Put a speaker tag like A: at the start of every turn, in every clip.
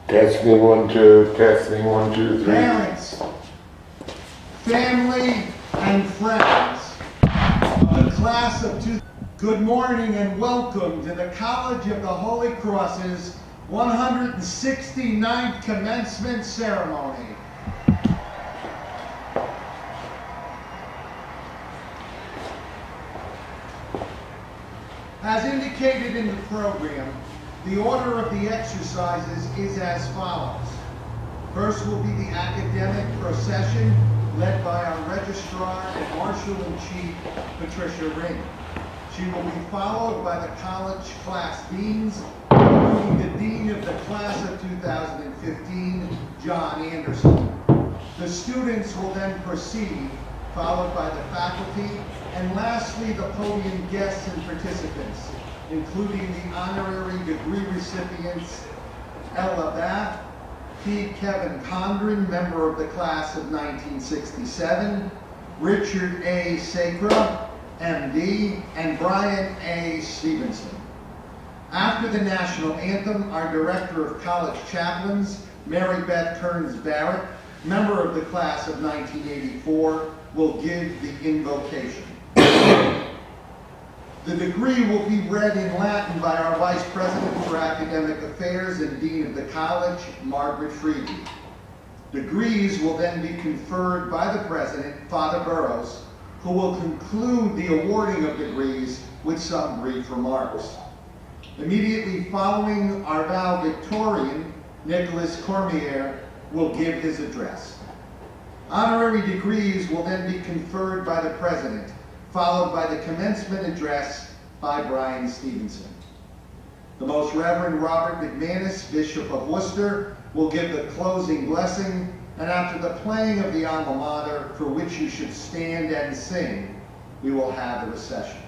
A: Testing 1, 2, testing 1, 2, 3.
B: Parents, family, and friends of the class of 2000, good morning and welcome to the College of the Holy Cross's 169th commencement ceremony. As indicated in the program, the order of the exercises is as follows. First will be the academic procession led by our Registrar and Marshal-in-Chief, Patricia Ring. She will be followed by the college class deans, including the Dean of the Class of 2015, John Anderson. The students will then proceed, followed by the faculty, and lastly the podium guests and participants, including the honorary degree recipients Ella Bath, P. Kevin Condren, member of the class of 1967, Richard A. Sacra, MD, and Brian A. Stevenson. After the national anthem, our Director of College Chaplains, Mary Beth Kearns Barrett, member of the class of 1984, will give the invocation. The degree will be read in Latin by our Vice President for Academic Affairs and Dean of the College, Margaret Freedy. Degrees will then be conferred by the President, Father Burrows, who will conclude the awarding of degrees with some brief remarks. Immediately following our valedictorian, Nicholas Cormier, will give his address. Honorary degrees will then be conferred by the President, followed by the commencement address by Brian Stevenson. The Most Reverend Robert McManus, Bishop of Worcester, will give the closing blessing, and after the playing of the alma mater, for which you should stand and sing, we will have the recession.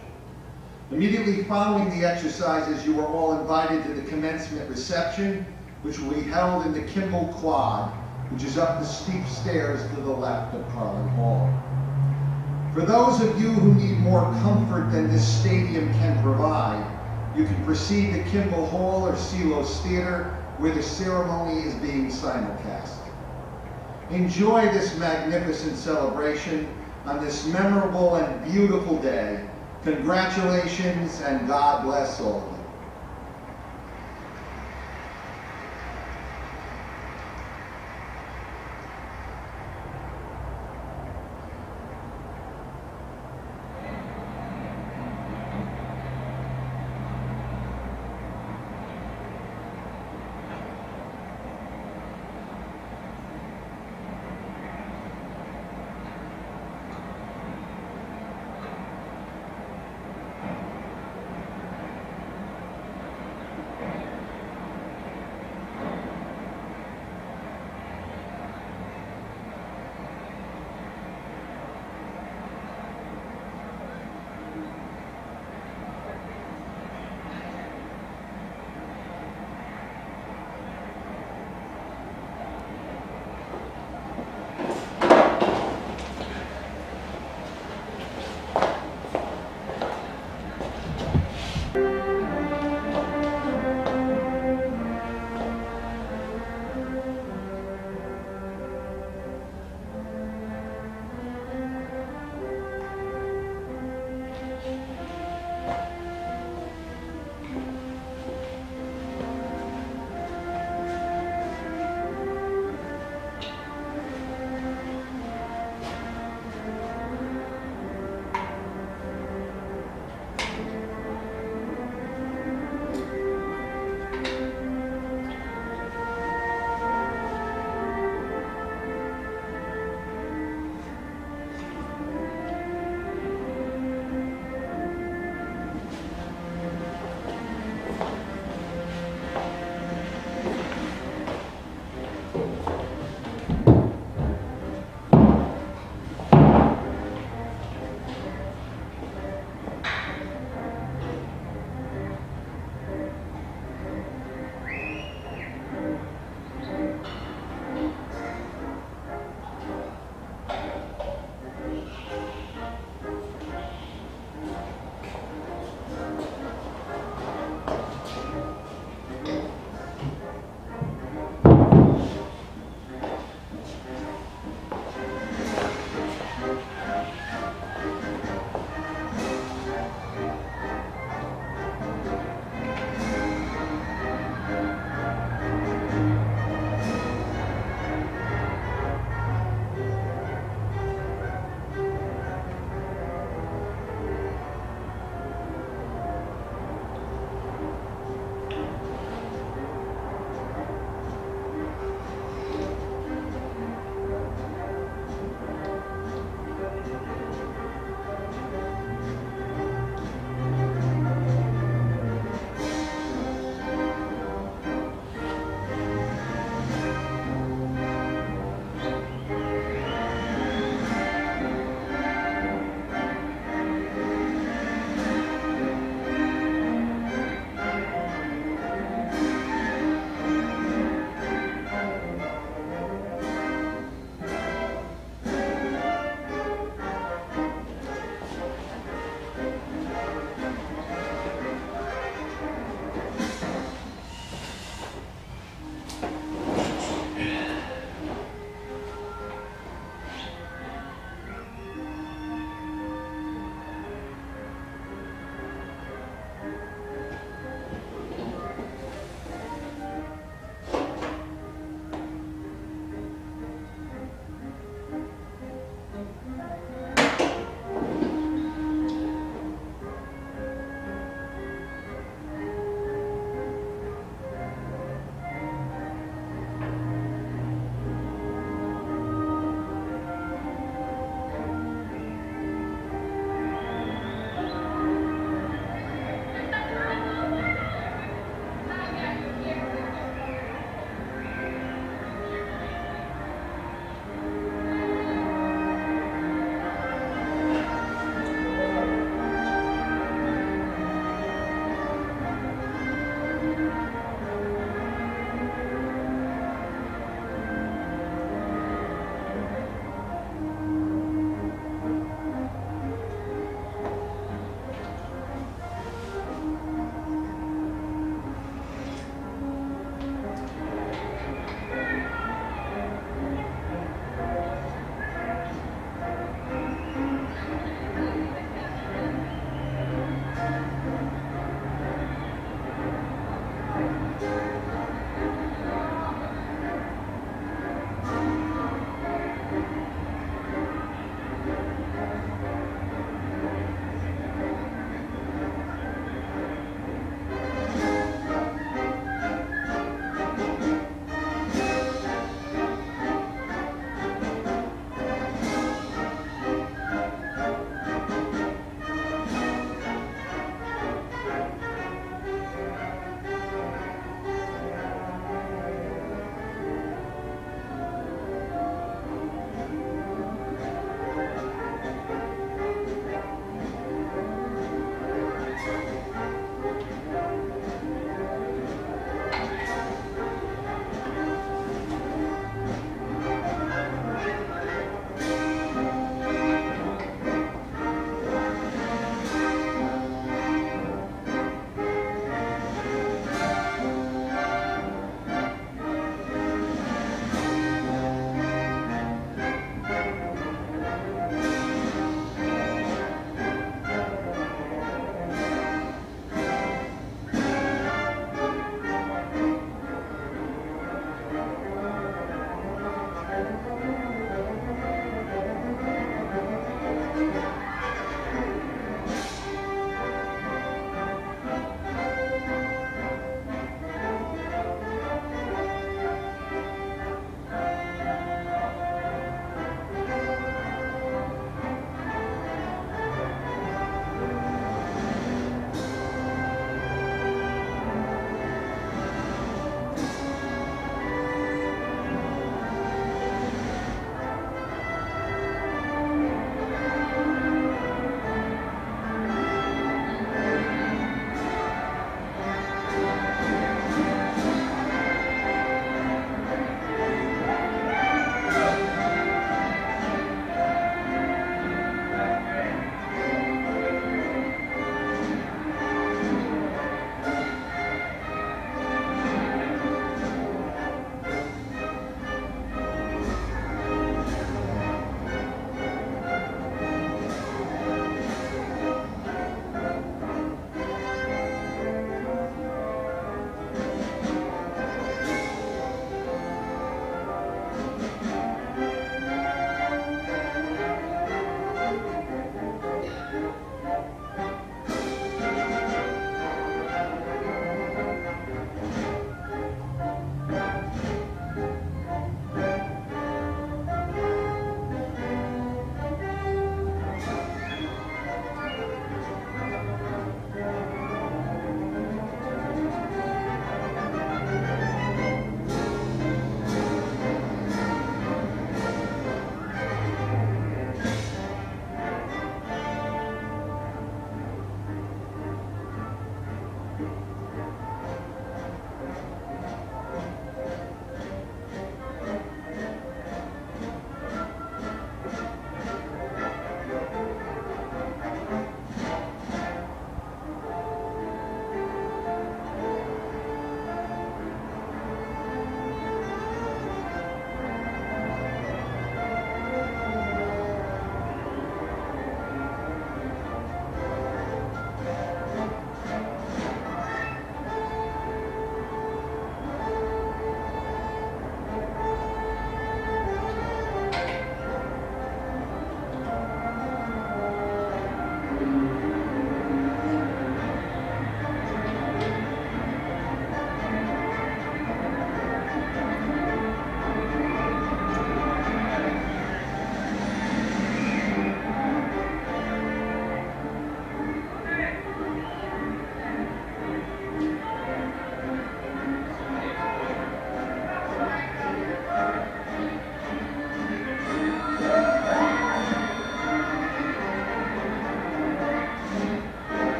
B: Immediately following the exercises, you are all invited to the commencement reception, which will be held in the Kimball Quad, which is up the steep stairs to the left of Carlin Hall. For those of you who need more comfort than this stadium can provide, you can proceed to Kimball Hall or Sealos Theater, where the ceremony is being simulcast. Enjoy this magnificent celebration on this memorable and beautiful day. Congratulations and God bless all of you.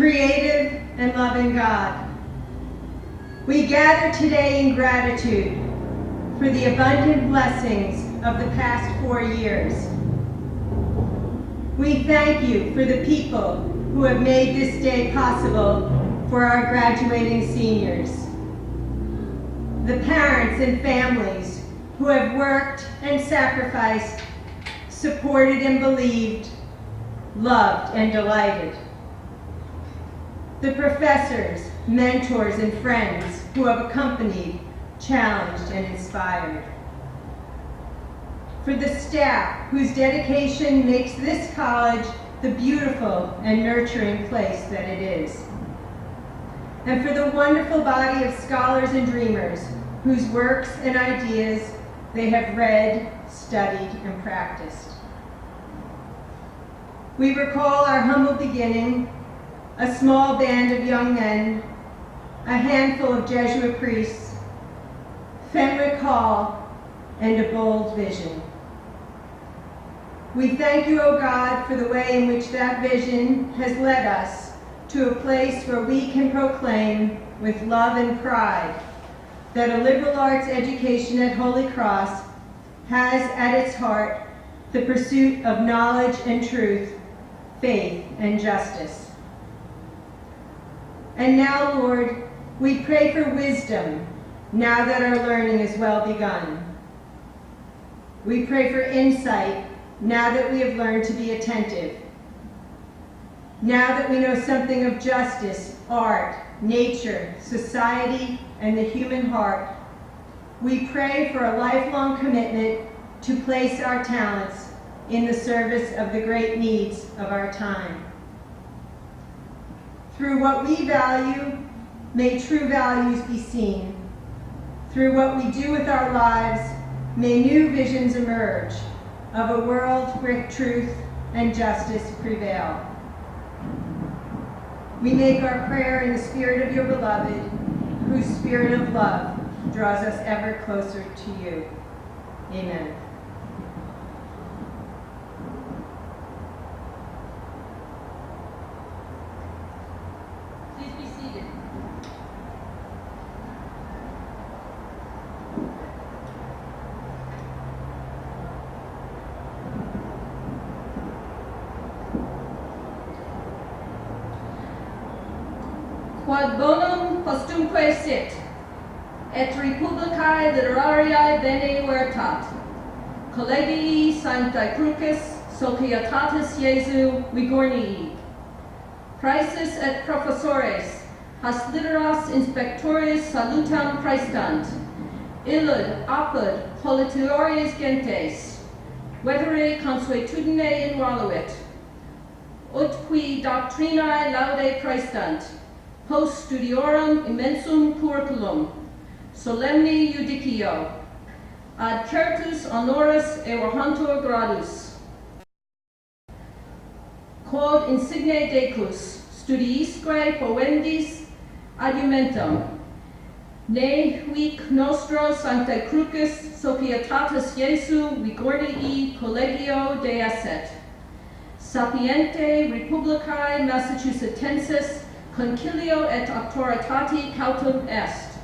C: creative and loving God. We gather today in gratitude for the abundant blessings of the past 4 years. We thank you for the people who have made this day possible for our graduating seniors. The parents and families who have worked and sacrificed, supported and believed, loved and delighted. The professors, mentors, and friends who have accompanied, challenged, and inspired. For the staff whose dedication makes this college the beautiful and nurturing place that it is. And for the wonderful body of scholars and dreamers whose works and ideas they have read, studied, and practiced. We recall our humble beginning, a small band of young men, a handful of Jesuit priests, Fenwick Hall, and a bold vision. We thank you, O God, for the way in which that vision has led us to a place where we can proclaim with love and pride that a liberal arts education at Holy Cross has at its heart the pursuit of knowledge and truth, faith and justice. And now, Lord, we pray for wisdom now that our learning is well begun. We pray for insight now that we have learned to be attentive. Now that we know something of justice, art, nature, society, and the human heart, we pray for a lifelong commitment to place our talents in the service of the great needs of our time. Through what we value, may true values be seen. Through what we do with our lives, may new visions emerge of a world where truth and justice prevail. We make our prayer in the spirit of your beloved, whose spirit of love draws us ever closer to you. Amen. Please be seated. Quod bonum postumque sit, et Republicae Literariae bene veritat, Collegii Sanctae Crucis Societatis Jesu Vigornii, Praeses et professores, has literas inspectores salutam praestant, illud apud politeores gentes, vedere consuetudine invaluit, ut qui doctrinae laude praestant, post studiorum immensum curriculum, solemni judicio, ad certus honoris evohantur gradus. Quod insigne decus, studiisque povendis argumentum, ne huic nostro Sanctae Crucis Societatis Jesu Vigornii Collegio deesset, sapiente Republicae Massachusettensis concilio et auctoritati cautum est,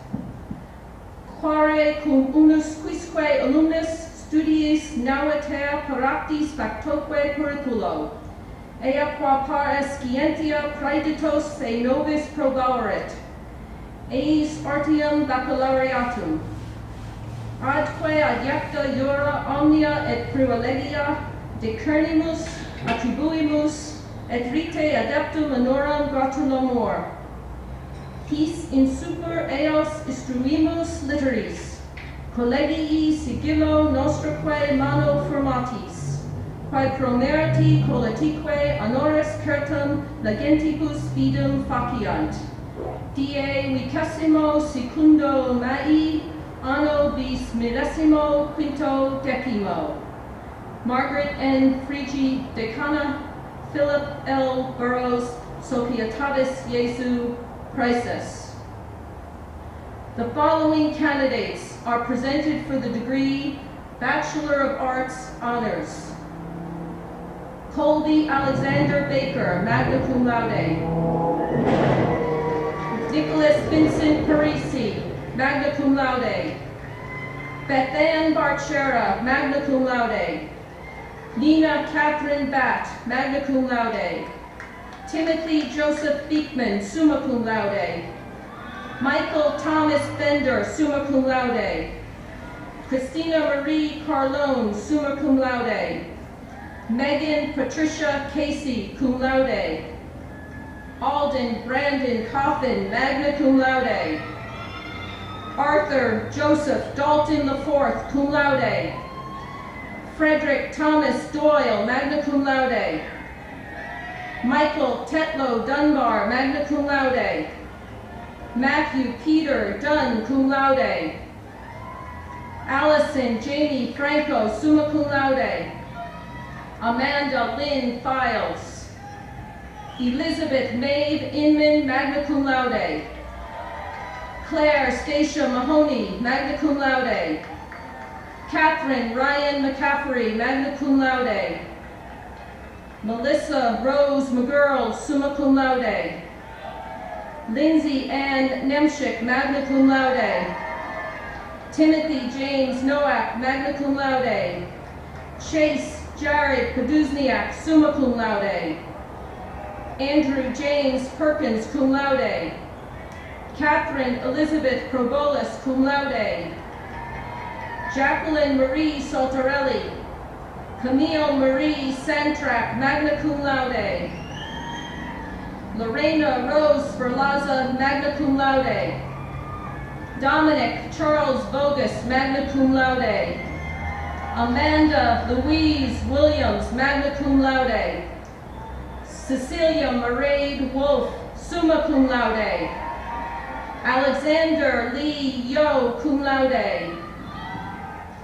C: quare cum unus quisque alumnus studiis naueter paractis factoque curriculo, ea qua par scientia praeditos e nobis probaverit, eis artium baccalaureatum, adque adjecta jura omnia et privilegia decernimus attribuimus et rite adeptum honorum gratulamur. His in super eos instruimus literis, collegii sigillo nostraque mano formatis, quae pro meriti colletique honoris certum legentibus fidem faciant. Die 22 Mai, anno bis millesimo quinto decimo. Margaret N. Frigi, decana, Philip L. Burrows, Societatis Jesu Praeses. The following candidates are presented for the degree Bachelor of Arts Honors.
D: Colby Alexander Baker, magna cum laude. Nicholas Vincent Parisi, magna cum laude. Bethann Barchera, magna cum laude. Nina Catherine Batt, magna cum laude. Timothy Joseph Beekman, summa cum laude. Michael Thomas Bender, summa cum laude. Christina Marie Carlone, summa cum laude. Megan Patricia Casey, cum laude. Alden Brandon Coffin, magna cum laude. Arthur Joseph Dalton IV, cum laude. Frederick Thomas Doyle, magna cum laude. Michael Tetlow Dunbar, magna cum laude. Matthew Peter Dunn, cum laude. Allison Jamie Franco, summa cum laude. Amanda Lynn Files. Elizabeth Maeve Inman, magna cum laude. Claire Stacia Mahoney, magna cum laude. Catherine Ryan McCaffrey, magna cum laude. Melissa Rose McGurl, summa cum laude. Lindsay Ann Nemchik, magna cum laude. Timothy James Nowak, magna cum laude. Chase Jared Poduzniak, summa cum laude. Andrew James Perkins, cum laude. Catherine Elizabeth Probolis, cum laude. Jacqueline Marie Saltarelli. Camille Marie Santrak, magna cum laude. Lorena Rose Verlaza, magna cum laude. Dominic Charles Bogus, magna cum laude. Amanda Louise Williams, magna cum laude. Cecilia Mairead Wolf, summa cum laude. Alexander Lee Yo, cum laude.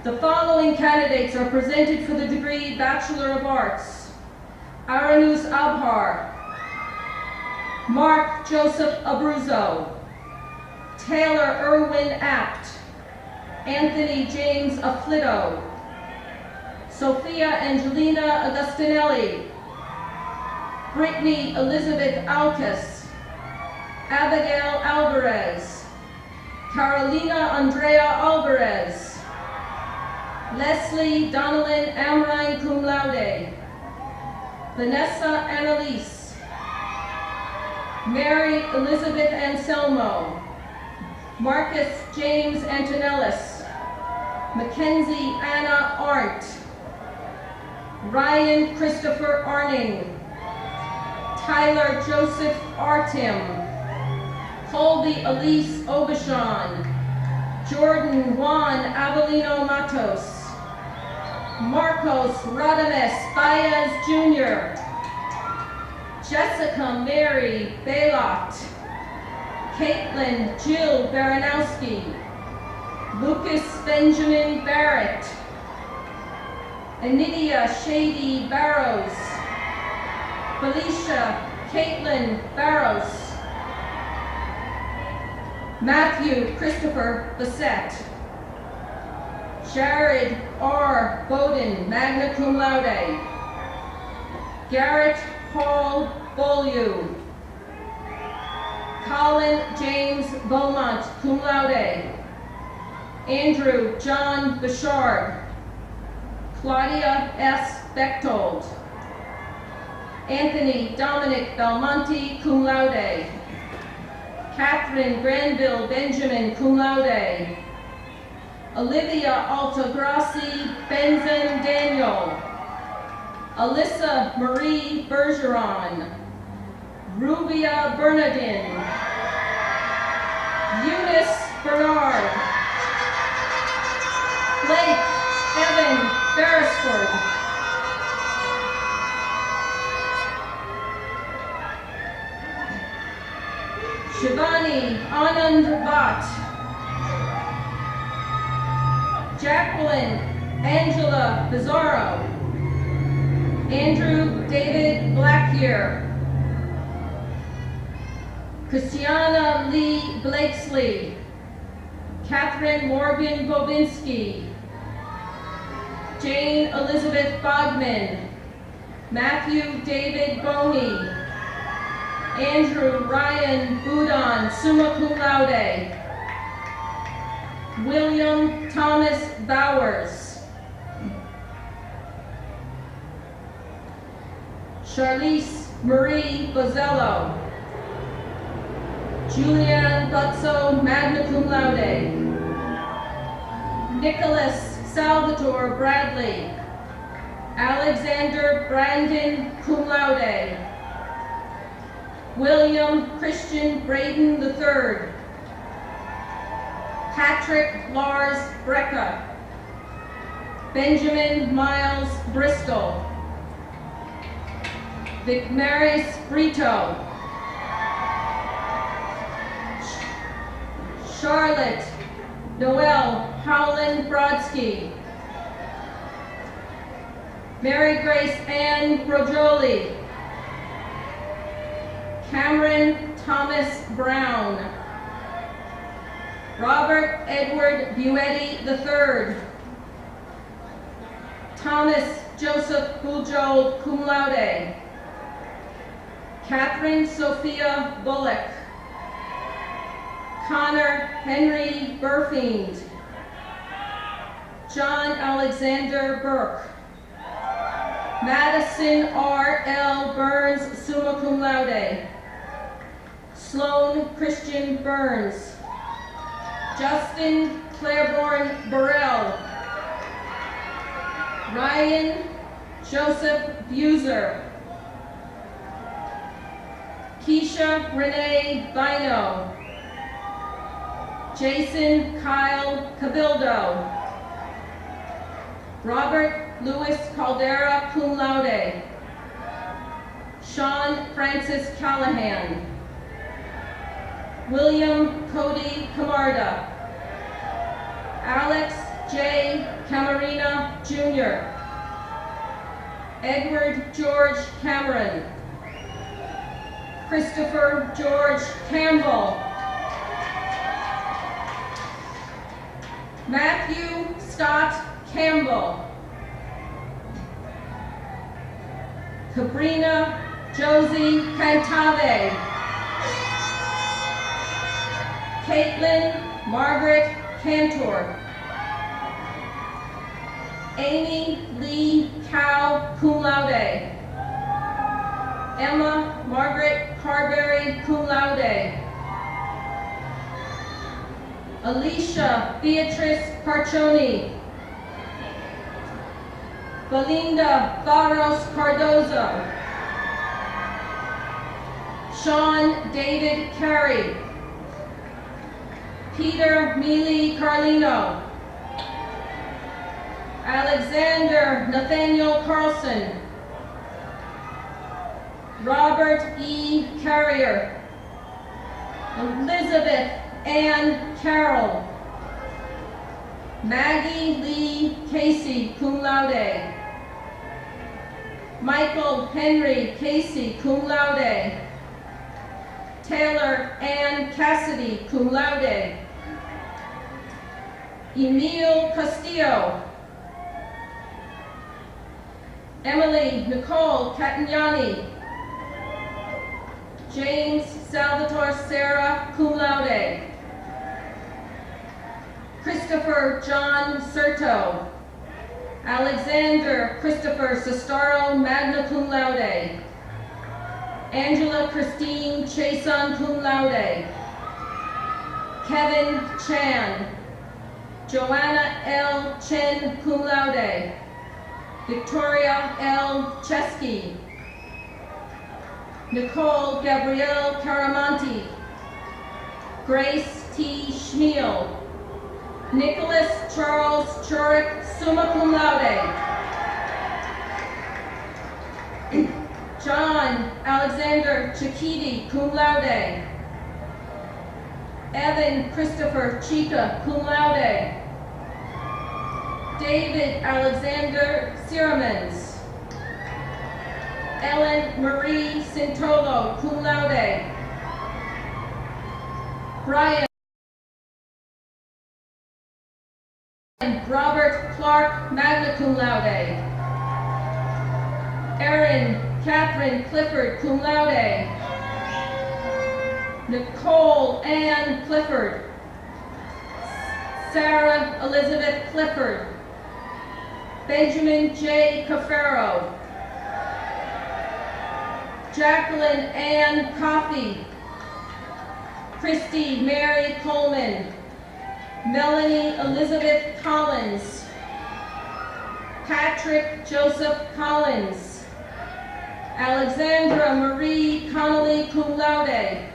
D: The following candidates are presented for the degree Bachelor of Arts: Aranus Abhar, Mark Joseph Abruzzo, Taylor Irwin Apt, Anthony James Afflitto, Sophia Angelina Augustinelli, Brittany Elizabeth Alcas, Abigail Alvarez, Carolina Andrea Alvarez, Leslie Donalyn Amrine, cum laude. Vanessa Annalise. Mary Elizabeth Anselmo. Marcus James Antonellis. Mackenzie Anna Arndt. Ryan Christopher Arning. Tyler Joseph Artim. Colby Elise Obashan. Jordan Juan Avelino Matos. Marcos Radames Baez Jr. Jessica Mary Baylott. Caitlin Jill Baranowski. Lucas Benjamin Barrett. Anidia Shady Barrows. Felicia Caitlin Barrows. Matthew Christopher Bassett. Jared R. Bowden, magna cum laude. Garrett Paul Beaulieu. Colin James Beaumont, cum laude. Andrew John Bouchard. Claudia S. Bechtold. Anthony Dominic Belmonte, cum laude. Catherine Granville Benjamin, cum laude. Olivia Altagrassi Benzin Daniel. Alyssa Marie Bergeron. Rubia Bernardin. Eunice Bernard. Blake Evan Beresford. Shivani Anand Bhatt. Jacqueline Angela Pizarro. Andrew David Blackyear. Christiana Lee Blakesley. Catherine Morgan Bobinski. Jane Elizabeth Bogman. Matthew David Boney. Andrew Ryan Budon, summa cum laude. William Thomas Bowers. Charlize Marie Bozello. Julianne Butzo, magna cum laude. Nicholas Salvatore Bradley. Alexander Brandon, cum laude. William Christian Braden III. Patrick Lars Brecka. Benjamin Miles Bristol. Vicmaris Brito. Charlotte Noel Howland Brodsky. Mary Grace Ann Brojoli. Cameron Thomas Brown. Robert Edward Buetti III. Thomas Joseph Bujold, cum laude. Catherine Sophia Bullock. Connor Henry Burfiend. John Alexander Burke. Madison R.L. Burns, summa cum laude. Sloan Christian Burns. Justin Claiborne Burrell. Ryan Joseph Buser. Keisha Renee Bino. Jason Kyle Cabildo. Robert Louis Caldera, cum laude. Sean Francis Callahan. William Cody Camarda. Alex J. Camarina Jr. Edward George Cameron. Christopher George Campbell. Matthew Scott Campbell. Cabrina Josie Cantave. Caitlin Margaret Cantor. Amy Lee Cow, cum laude. Emma Margaret Carberry, cum laude. Alicia Beatrice Carcioni. Belinda Barros Cardozo. Sean David Carey. Peter Mealy Carlino. Alexander Nathaniel Carlson. Robert E. Carrier. Elizabeth Ann Carroll. Maggie Lee Casey, cum laude. Michael Henry Casey, cum laude. Taylor Ann Cassidy, cum laude. Emile Castillo. Emily Nicole Catagnani. James Salvatore Serra, cum laude. Christopher John Serto. Alexander Christopher Sestaro, magna cum laude. Angela Christine Chason, cum laude. Kevin Chan. Joanna L. Chen, cum laude. Victoria L. Chesky. Nicole Gabrielle Caramonti. Grace T. Schmiel. Nicholas Charles Churik, summa cum laude. John Alexander Chikiti, cum laude. Evan Christopher Chica, cum laude. David Alexander Siromans. Ellen Marie Sintolo, cum laude. Brian Robert Clark, magna cum laude. Erin Catherine Clifford, cum laude. Nicole Ann Clifford. Sarah Elizabeth Clifford. Benjamin J. Cafaro. Jacqueline Ann Coffey. Christy Mary Coleman. Melanie Elizabeth Collins. Patrick Joseph Collins. Alexandra Marie Connolly, cum laude.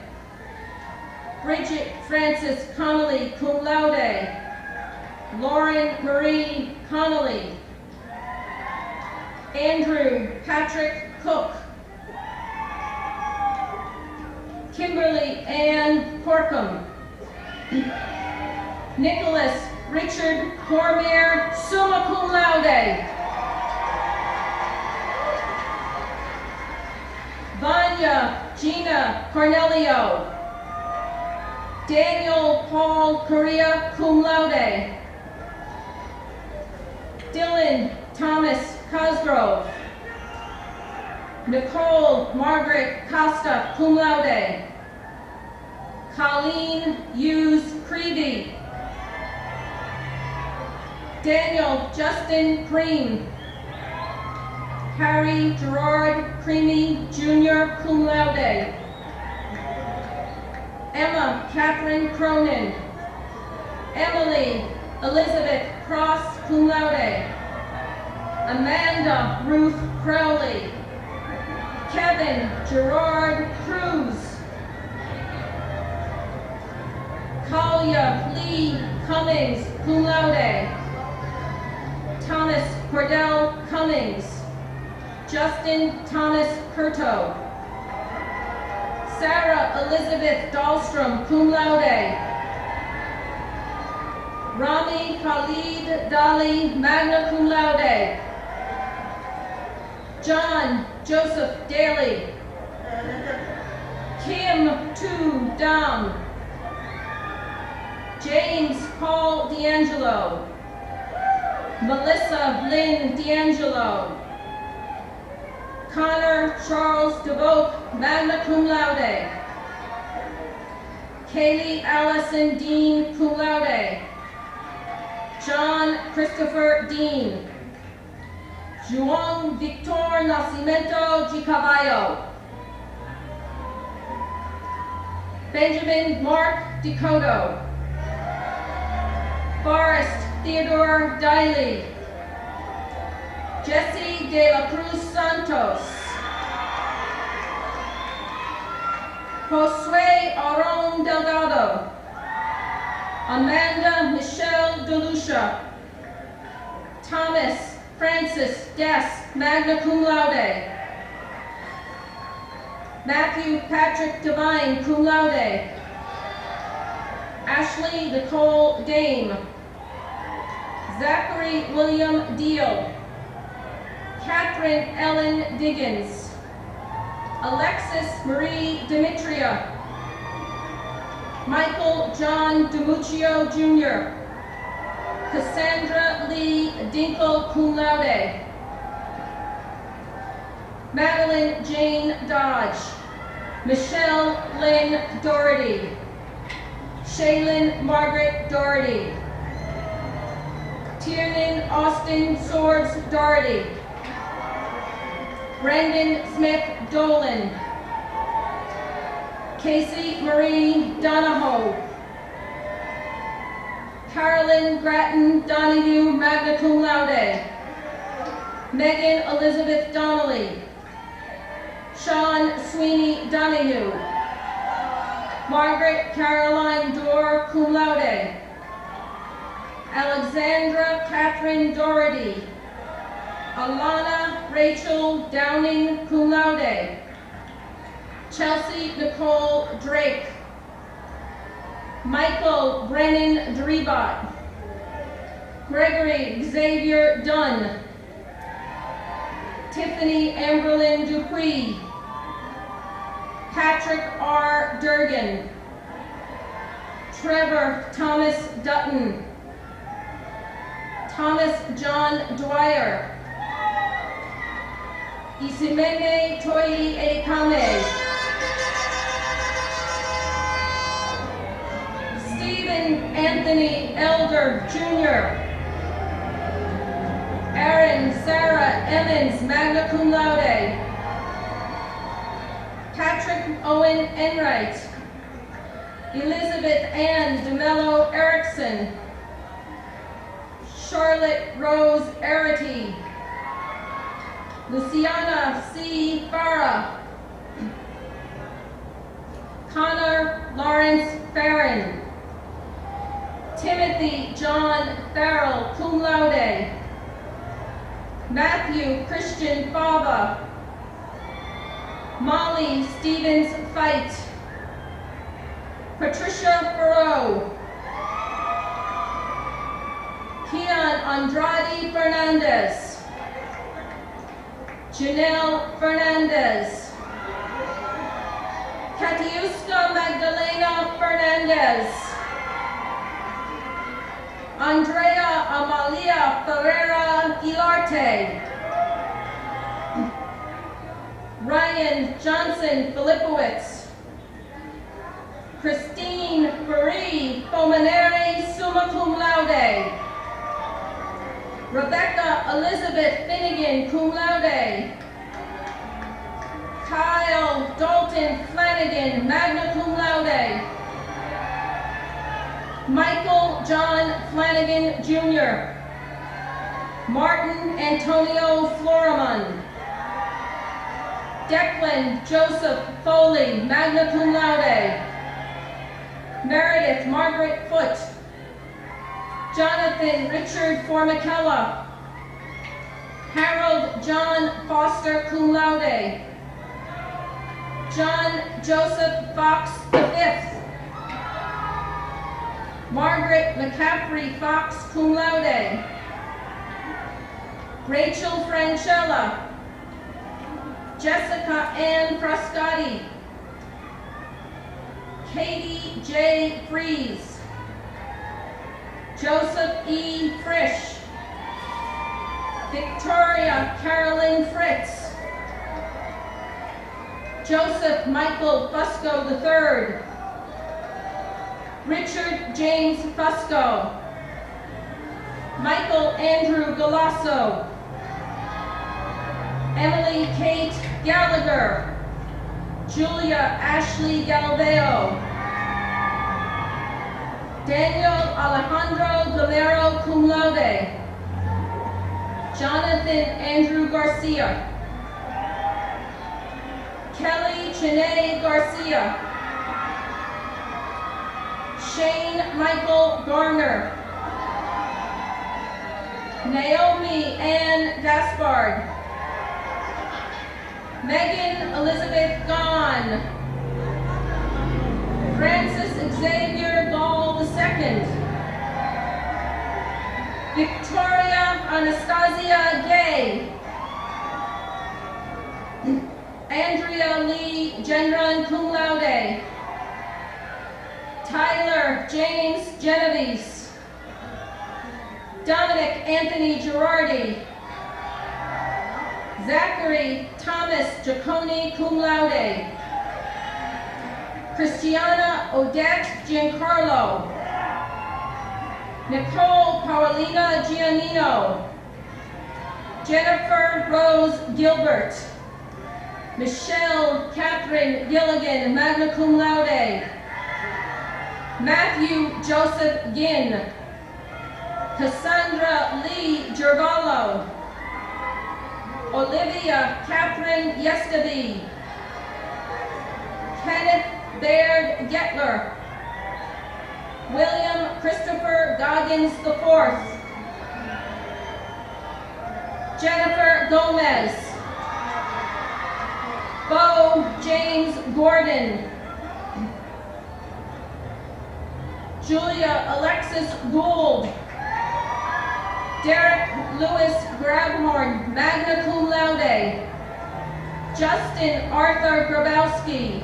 D: Bridget Frances Connolly, cum laude. Lauren Marie Connolly. Andrew Patrick Cook. Kimberly Ann Corkum. Nicholas Richard Cormier, summa cum laude. Vanya Gina Cornelio. Daniel Paul Correa, cum laude. Dylan Thomas Cosgrove. Nicole Margaret Costa, cum laude. Colleen Hughes Creevy. Daniel Justin Cream. Harry Gerard Creamy Jr., cum laude. Emma Catherine Cronin. Emily Elizabeth Cross, cum laude. Amanda Ruth Crowley. Kevin Gerard Cruz. Kalia Lee Cummings, cum laude. Thomas Cordell Cummings. Justin Thomas Curto. Sarah Elizabeth Dahlstrom, cum laude. Rami Khalid Dali, magna cum laude. John Joseph Daly. Kim Tu Dam. James Paul D'Angelo. Melissa Lynn D'Angelo. Connor Charles DeVoe, magna cum laude. Kaylee Allison Dean, cum laude. John Christopher Dean. Juan Victor Nascimento de Cavallo. Benjamin Mark Decoto. Forrest Theodore Diley. Jesse de la Cruz Santos. Josue Aron Delgado. Amanda Michelle DeLucia. Thomas Francis Guest, magna cum laude. Matthew Patrick Devine, cum laude. Ashley Nicole Dame. Zachary William Deal. Catherine Ellen Diggins. Alexis Marie Demetria. Michael John DiMuccio Jr. Cassandra Lee Dinkle, cum laude. Madeline Jane Dodge. Michelle Lynn Doherty. Shaylin Margaret Doherty. Tiernan Austin Swords Doherty. Brendan Smith Dolan. Casey Marie Donahoe. Carolyn Grattan Donahue, magna cum laude. Megan Elizabeth Donnelly. Sean Sweeney Donahue. Margaret Caroline Dorr, cum laude. Alexandra Catherine Doherty. Alana Rachel Downing, cum laude. Chelsea Nicole Drake. Michael Brennan Drebot. Gregory Xavier Dunn. Tiffany Amberlyn Dupuy. Patrick R. Durgan. Trevor Thomas Dutton. Thomas John Dwyer. Isimeme Toyi Ekame. Stephen Anthony Elder Jr. Aaron Sarah Emmons, magna cum laude. Patrick Owen Enright. Elizabeth Ann DeMello Erickson. Charlotte Rose Arity. Luciana C. Farah. Connor Lawrence Farron. Timothy John Farrell, cum laude. Matthew Christian Fava. Molly Stevens Fight. Patricia Farrow. Kian Andrade Fernandez. Janelle Fernandez. Katiuska Magdalena Fernandez. Andrea Amalia Ferreira Gilarte. Ryan Johnson Filipowitz. Christine Marie Fomaneri, summa cum laude. Rebecca Elizabeth Finnegan, cum laude. Kyle Dalton Flanagan, magna cum laude. Michael John Flanagan Jr. Martin Antonio Florimon. Declan Joseph Foley, magna cum laude. Meredith Margaret Foote. Jonathan Richard Formicella. Harold John Foster, cum laude. John Joseph Fox V. Margaret McCaffrey Fox, cum laude. Rachel Francella. Jessica Ann Frascati. Katie J. Fries. Joseph E. Frisch. Victoria Carolyn Fritz. Joseph Michael Fusco III. Richard James Fusco. Michael Andrew Galasso. Emily Kate Gallagher. Julia Ashley Galveo. Daniel Alejandro Galero, cum laude. Jonathan Andrew Garcia. Kelly Chene Garcia. Shane Michael Garner. Naomi Ann Gaspard. Megan Elizabeth Gahn. Francis Xavier Gall II. Victoria Anastasia Gay. Andrea Lee Gendron, cum laude. Tyler James Genovese. Dominic Anthony Girardi. Zachary Thomas Giacone, cum laude. Christiana Odette Giancarlo. Nicole Paulina Giannino. Jennifer Rose Gilbert. Michelle Catherine Gilligan, magna cum laude. Matthew Joseph Ginn. Cassandra Lee Gervallo. Olivia Catherine Yestaby. Kenneth Baird Getler. William Christopher Goggins IV. Jennifer Gomez. Bo James Gordon. Julia Alexis Gould. Derek Lewis Grabhorn, magna cum laude. Justin Arthur Grabowski.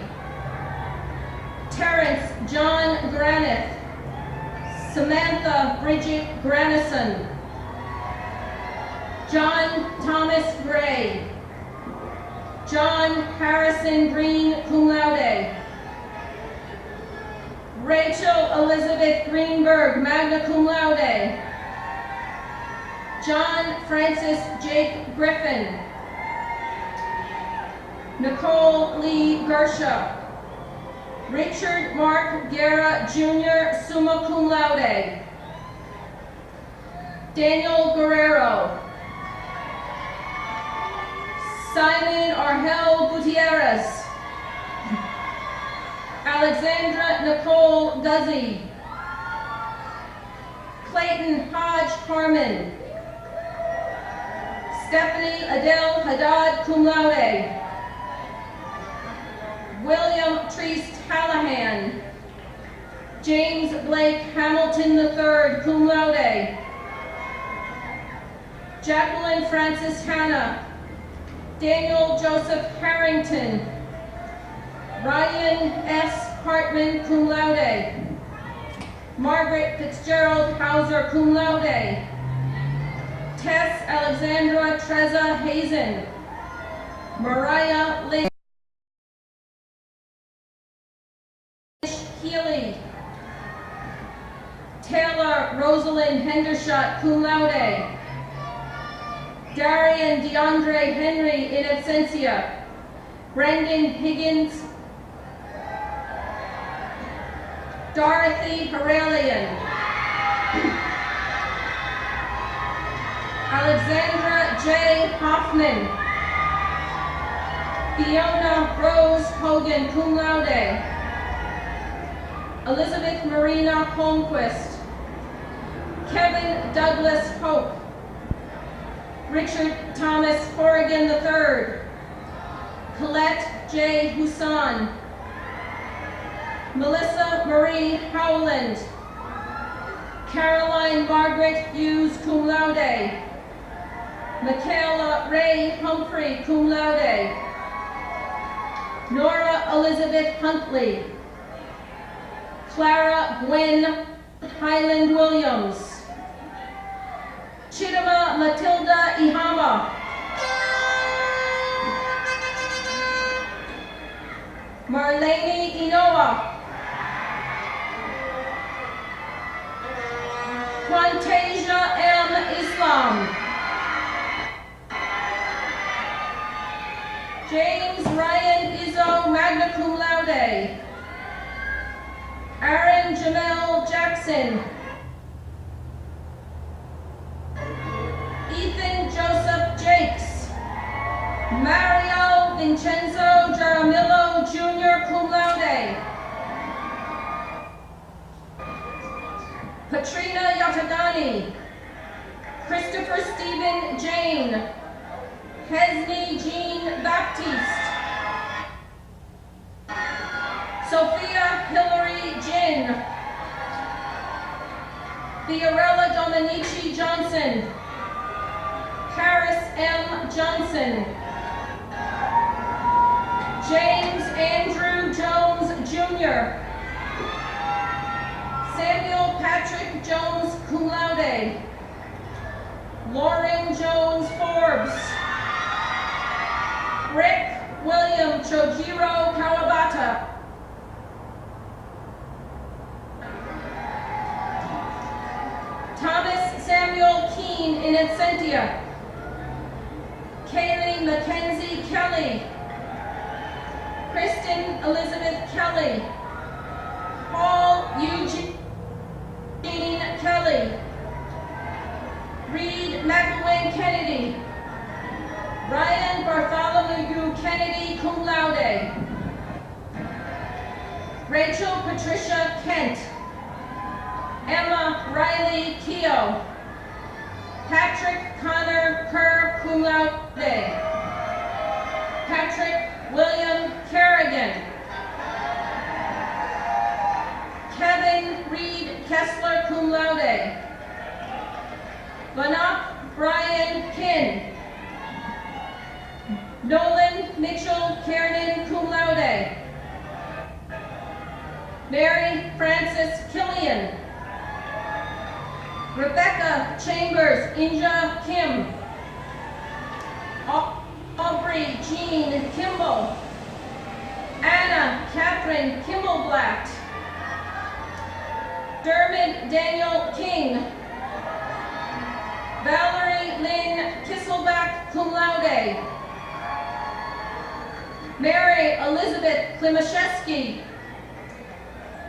D: Terrence John Granith. Samantha Bridget Granison. John Thomas Gray. John Harrison Green, cum laude. Rachel Elizabeth Greenberg, magna cum laude. John Francis Jake Griffin. Nicole Lee Gersha. Richard Mark Guerra Jr., summa cum laude. Daniel Guerrero. Simon Argel Gutierrez. Alexandra Nicole Guzzi. Clayton Hodge Harmon. Stephanie Adele Haddad, cum laude. William Treast Hallahan. James Blake Hamilton III, cum laude. Jacqueline Francis Hanna. Daniel Joseph Harrington. Ryan S. Hartman, cum laude. Margaret Fitzgerald Hauser, cum laude. Tess Alexandra Treza Hazen. Mariah Lynch Healy. Taylor Rosalind Hendershot, cum laude. Darian DeAndre Henry in absentia. Brendan Higgins. Dorothy Haralian. Alexandra J. Hoffman. Fiona Rose Hogan, cum laude. Elizabeth Marina Holmquist. Kevin Douglas Hope. Richard Thomas Horrigan III. Colette J. Husan. Melissa Marie Howland. Caroline Margaret Hughes, cum laude. Michaela Ray Humphrey, cum laude. Nora Elizabeth Huntley. Clara Gwen Highland Williams. Chidama Matilda Ihama. Marlene Inoa. Quantasia M. Islam. James Ryan Izzo, magna cum laude. Aaron Jamel Jackson. Ethan Joseph Jakes. Mario Vincenzo Jaramillo Jr., cum laude. Patrina Yatagani. Christopher Stephen Jane. Hesney Jean Baptiste. Sophia Hillary Jin. Fiorella Dominici Johnson. Paris M. Johnson. James Andrew Jones Jr. Samuel Patrick Jones, cum laude. Lauren Jones Forbes. Rick William Chojiro Kawabata. Thomas Samuel Keene in absentia. Kaylee Mackenzie Kelly. Kristen Elizabeth Kelly. Paul Eugene Kelly. Reed McElwain Kennedy. Ryan Bartholomew Kennedy, cum laude. Rachel Patricia Kent. Emma Riley Keogh. Patrick Connor Kerr, cum laude. Patrick William Kerrigan. Kevin Reed Kessler, cum laude. Banach Brian Kinn. Nolan Mitchell Kiernan, cum laude. Mary Frances Killian. Rebecca Chambers Inja Kim. Aubrey Jean Jean Kimball, Anna Catherine Kimmelblatt, Dermot Daniel King, Valerie Lynn Kisselback, cum laude, Mary Elizabeth Klimaszewski,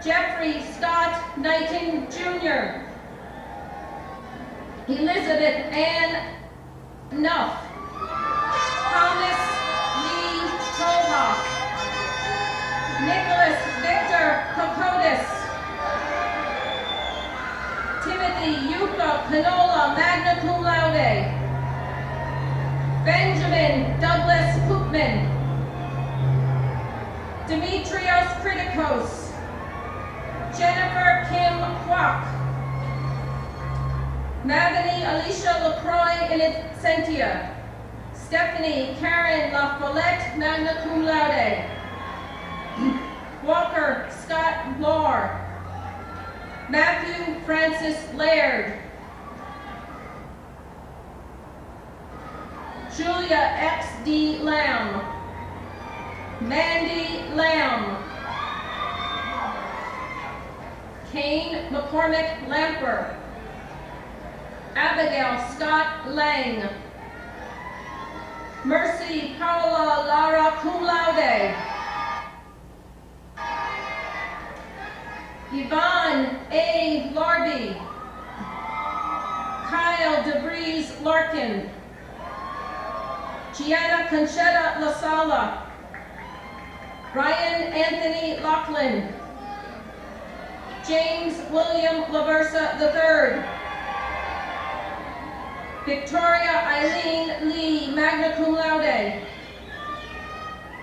D: Jeffrey Scott Knighton Jr., Elizabeth Ann Nuff, Thomas Lee Krohoff, Nicholas Victor Kokotis, Timothy Yuka Canola, magna cum laude, Benjamin Douglas Koopman, Demetrios Kritikos, Jennifer Kim Kwok, Mavany Alicia LaCroix Innocentia, Stephanie Karen La Follette, magna cum laude, Walker Scott Lahr, Matthew Francis Laird, Julia X.D. Lamb, Mandy Lamb, Kane McCormick Lamper, Abigail Scott Lang, Mercy Paula Lara cum laude, Yvonne A. Larby, Kyle DeVries Larkin, Gianna Conchetta LaSala, Ryan Anthony Laughlin, James William LaVersa III, Victoria Eileen Lee, magna cum laude,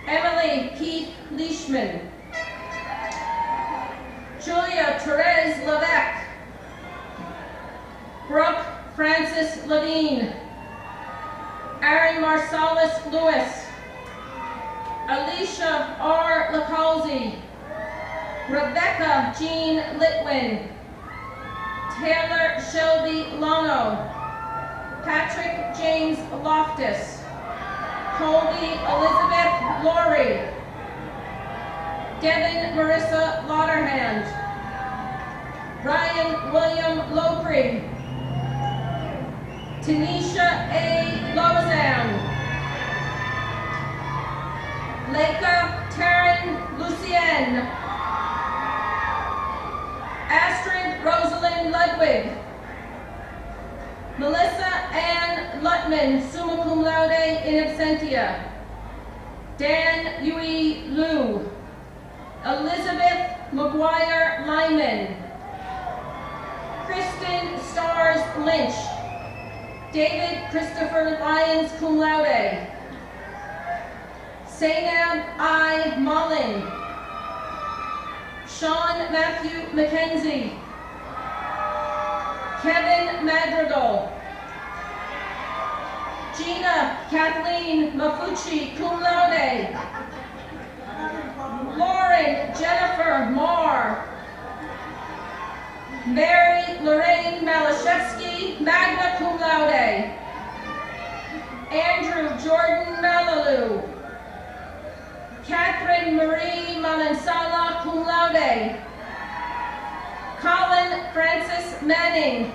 D: Emily Keith Leishman, Julia Therese Levesque, Brooke Francis Levine, Aaron Marsalis Lewis, Alicia R. Lacalzi, Rebecca Jean Litwin, Taylor Shelby Lono, Patrick James Loftus, Colby Elizabeth Laurie, Devin Marissa Lauderhand, Ryan William Lopri, Tanisha A. Lozan, Leica Taryn Lucien, Astrid Rosalind Ludwig, Melissa Ann Lutman, summa cum laude in absentia, Dan Yui Liu, Elizabeth McGuire Lyman, Kristen Stars Lynch, David Christopher Lyons cum laude, Zainab I. Mullen, Sean Matthew McKenzie, Kevin Madrigal, Gina Kathleen Mafucci cum laude, Lauren Jennifer Marr, Mary Lorraine Malashevsky, magna cum laude, Andrew Jordan Malalou, Catherine Marie Malansala cum laude, Colin Francis Manning,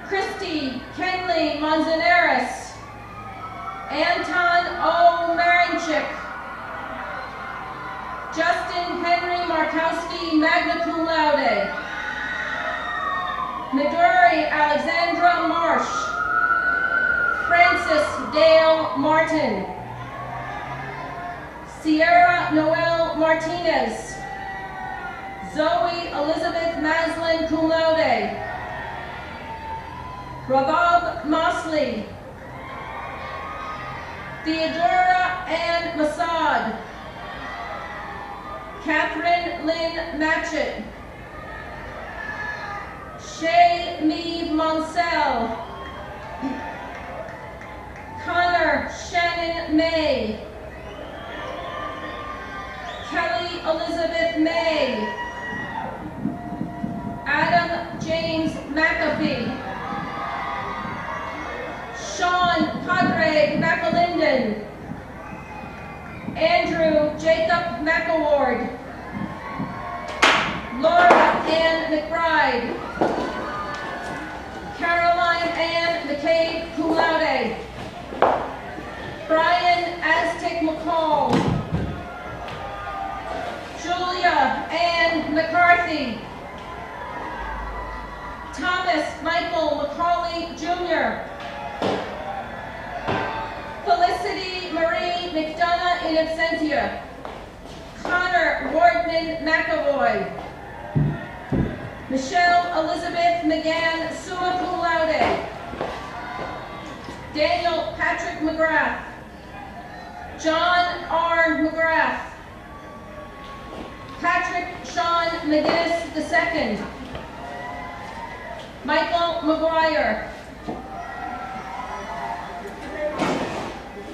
D: Christy Kenley Manzanares, Anton O. Marinchik, Justin Henry Markowski, magna cum laude, Midori Alexandra Marsh, Francis Dale Martin, Sierra Noel Martinez, Zoe Elizabeth Maslin cum laude, Rabab Mosley, Theodora Ann Masad, Catherine Lynn Matchett, Shay Meave Monsell, Connor Shannon May, Kelly Elizabeth May, Adam James McAfee, Sean Padraig McAlinden, McAward. Laura Ann McBride. Caroline Ann McCabe, cum laude. Brian Aztec McCall. Julia Ann McCarthy. Thomas Michael McCauley Jr. Felicity Marie McDonough in absentia. Connor Wardman McAvoy. Michelle Elizabeth McGann, summa cum laude. Daniel Patrick McGrath. John R. McGrath. Patrick Sean McGinnis II. Michael McGuire.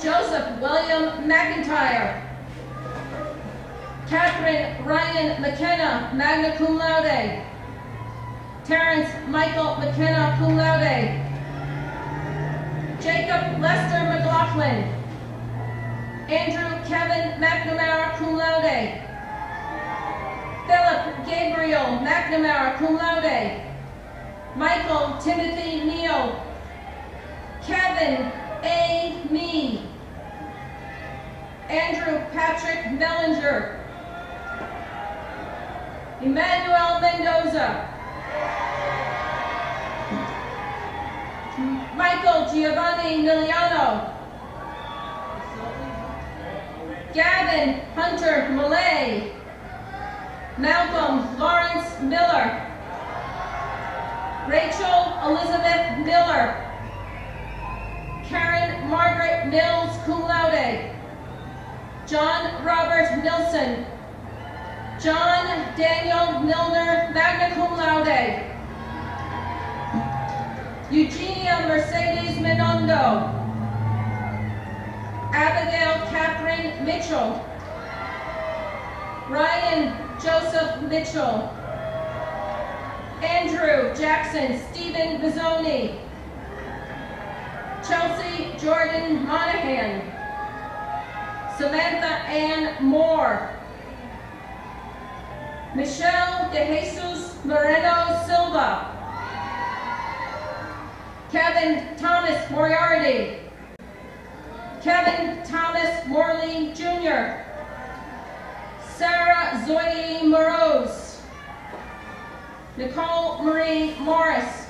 D: Joseph William McIntyre. Catherine Ryan McKenna, magna cum laude. Terrence Michael McKenna, cum laude. Jacob Lester McLaughlin. Andrew Kevin McNamara, cum laude. Philip Gabriel McNamara, cum laude. Michael Timothy Neal. Kevin A. Mee. Andrew Patrick Mellinger. Emmanuel Mendoza. Michael Giovanni Miliano. Gavin Hunter Millay. Malcolm Lawrence Miller. Rachel Elizabeth Miller. Karen Margaret Mills, cum laude. John Robert Nilsson. John Daniel Milner, magna cum laude. Eugenia Mercedes Menondo. Abigail Catherine Mitchell. Ryan Joseph Mitchell. Andrew Jackson Stephen Bizzoni. Chelsea Jordan Monahan. Samantha Ann Moore. Michelle De Jesus Moreno Silva. Kevin Thomas Moriarty. Kevin Thomas Morley Jr. Sarah Zoe Morose. Nicole Marie Morris.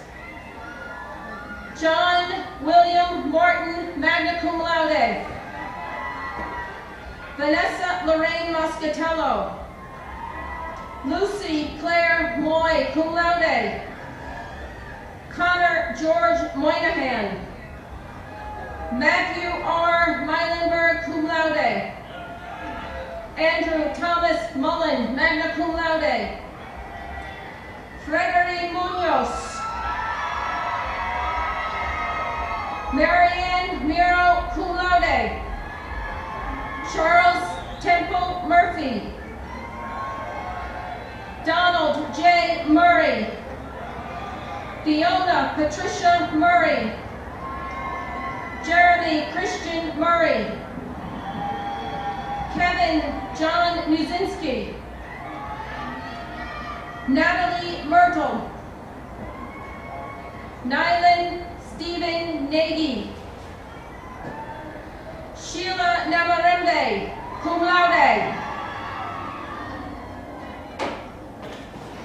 D: John William Morton, magna cum laude. Vanessa Lorraine Moscatello. Lucy Claire Moy, cum laude. Connor George Moynihan. Matthew R. Meilenberg, cum laude. Andrew Thomas Mullen, magna cum laude. Gregory Munoz. Marianne Miro, cum laude. Charles Temple Murphy. Donald J. Murray. Fiona Patricia Murray. Jeremy Christian Murray. Kevin John Musinski. Natalie Myrtle. Nylan Stephen Nagy. Sheila Namarembe, cum laude.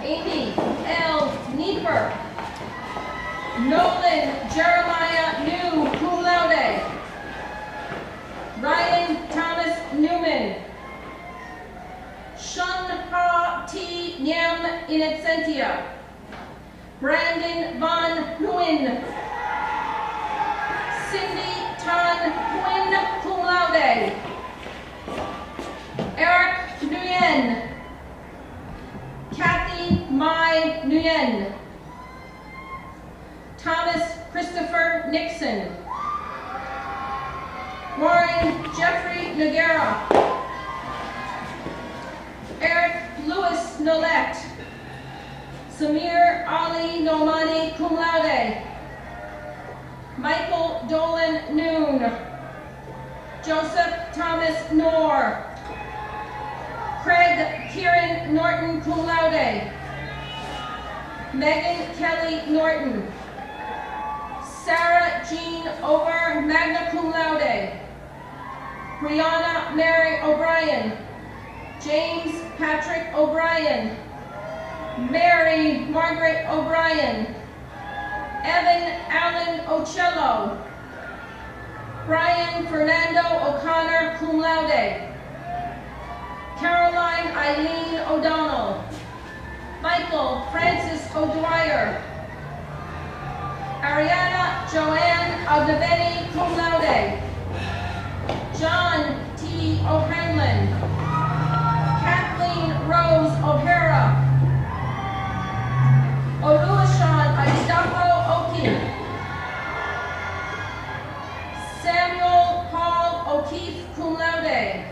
D: Amy L. Nieper. Nolan Jeremiah New, cum laude. Ryan Thomas Newman. Shun Ha T. Nyam in absentia. Brandon Von Nguyen. Cindy Tan Nguyen, cum laude. Eric Nguyen. Kathy Mai Nguyen. Thomas Christopher Nixon. Warren Jeffrey Noguera. Eric Louis Nolette. Samir Ali Nomani, cum laude. Michael Dolan Noon. Joseph Thomas Knorr. Craig Kieran Norton, cum laude. Megan Kelly Norton. Sarah Jean Ober, magna cum laude. Brianna Mary O'Brien. James Patrick O'Brien. Mary Margaret O'Brien. Evan Allen Ocello. Brian Fernando O'Connor, cum laude. Caroline Eileen O'Donnell. Michael Francis O'Dwyer. Ariana Joanne Ognaveni, cum laude. John T. O'Hanlon. Kathleen Rose O'Hara. Oluwaseun Adedapo Oki. Samuel Paul O'Keefe, cum laude.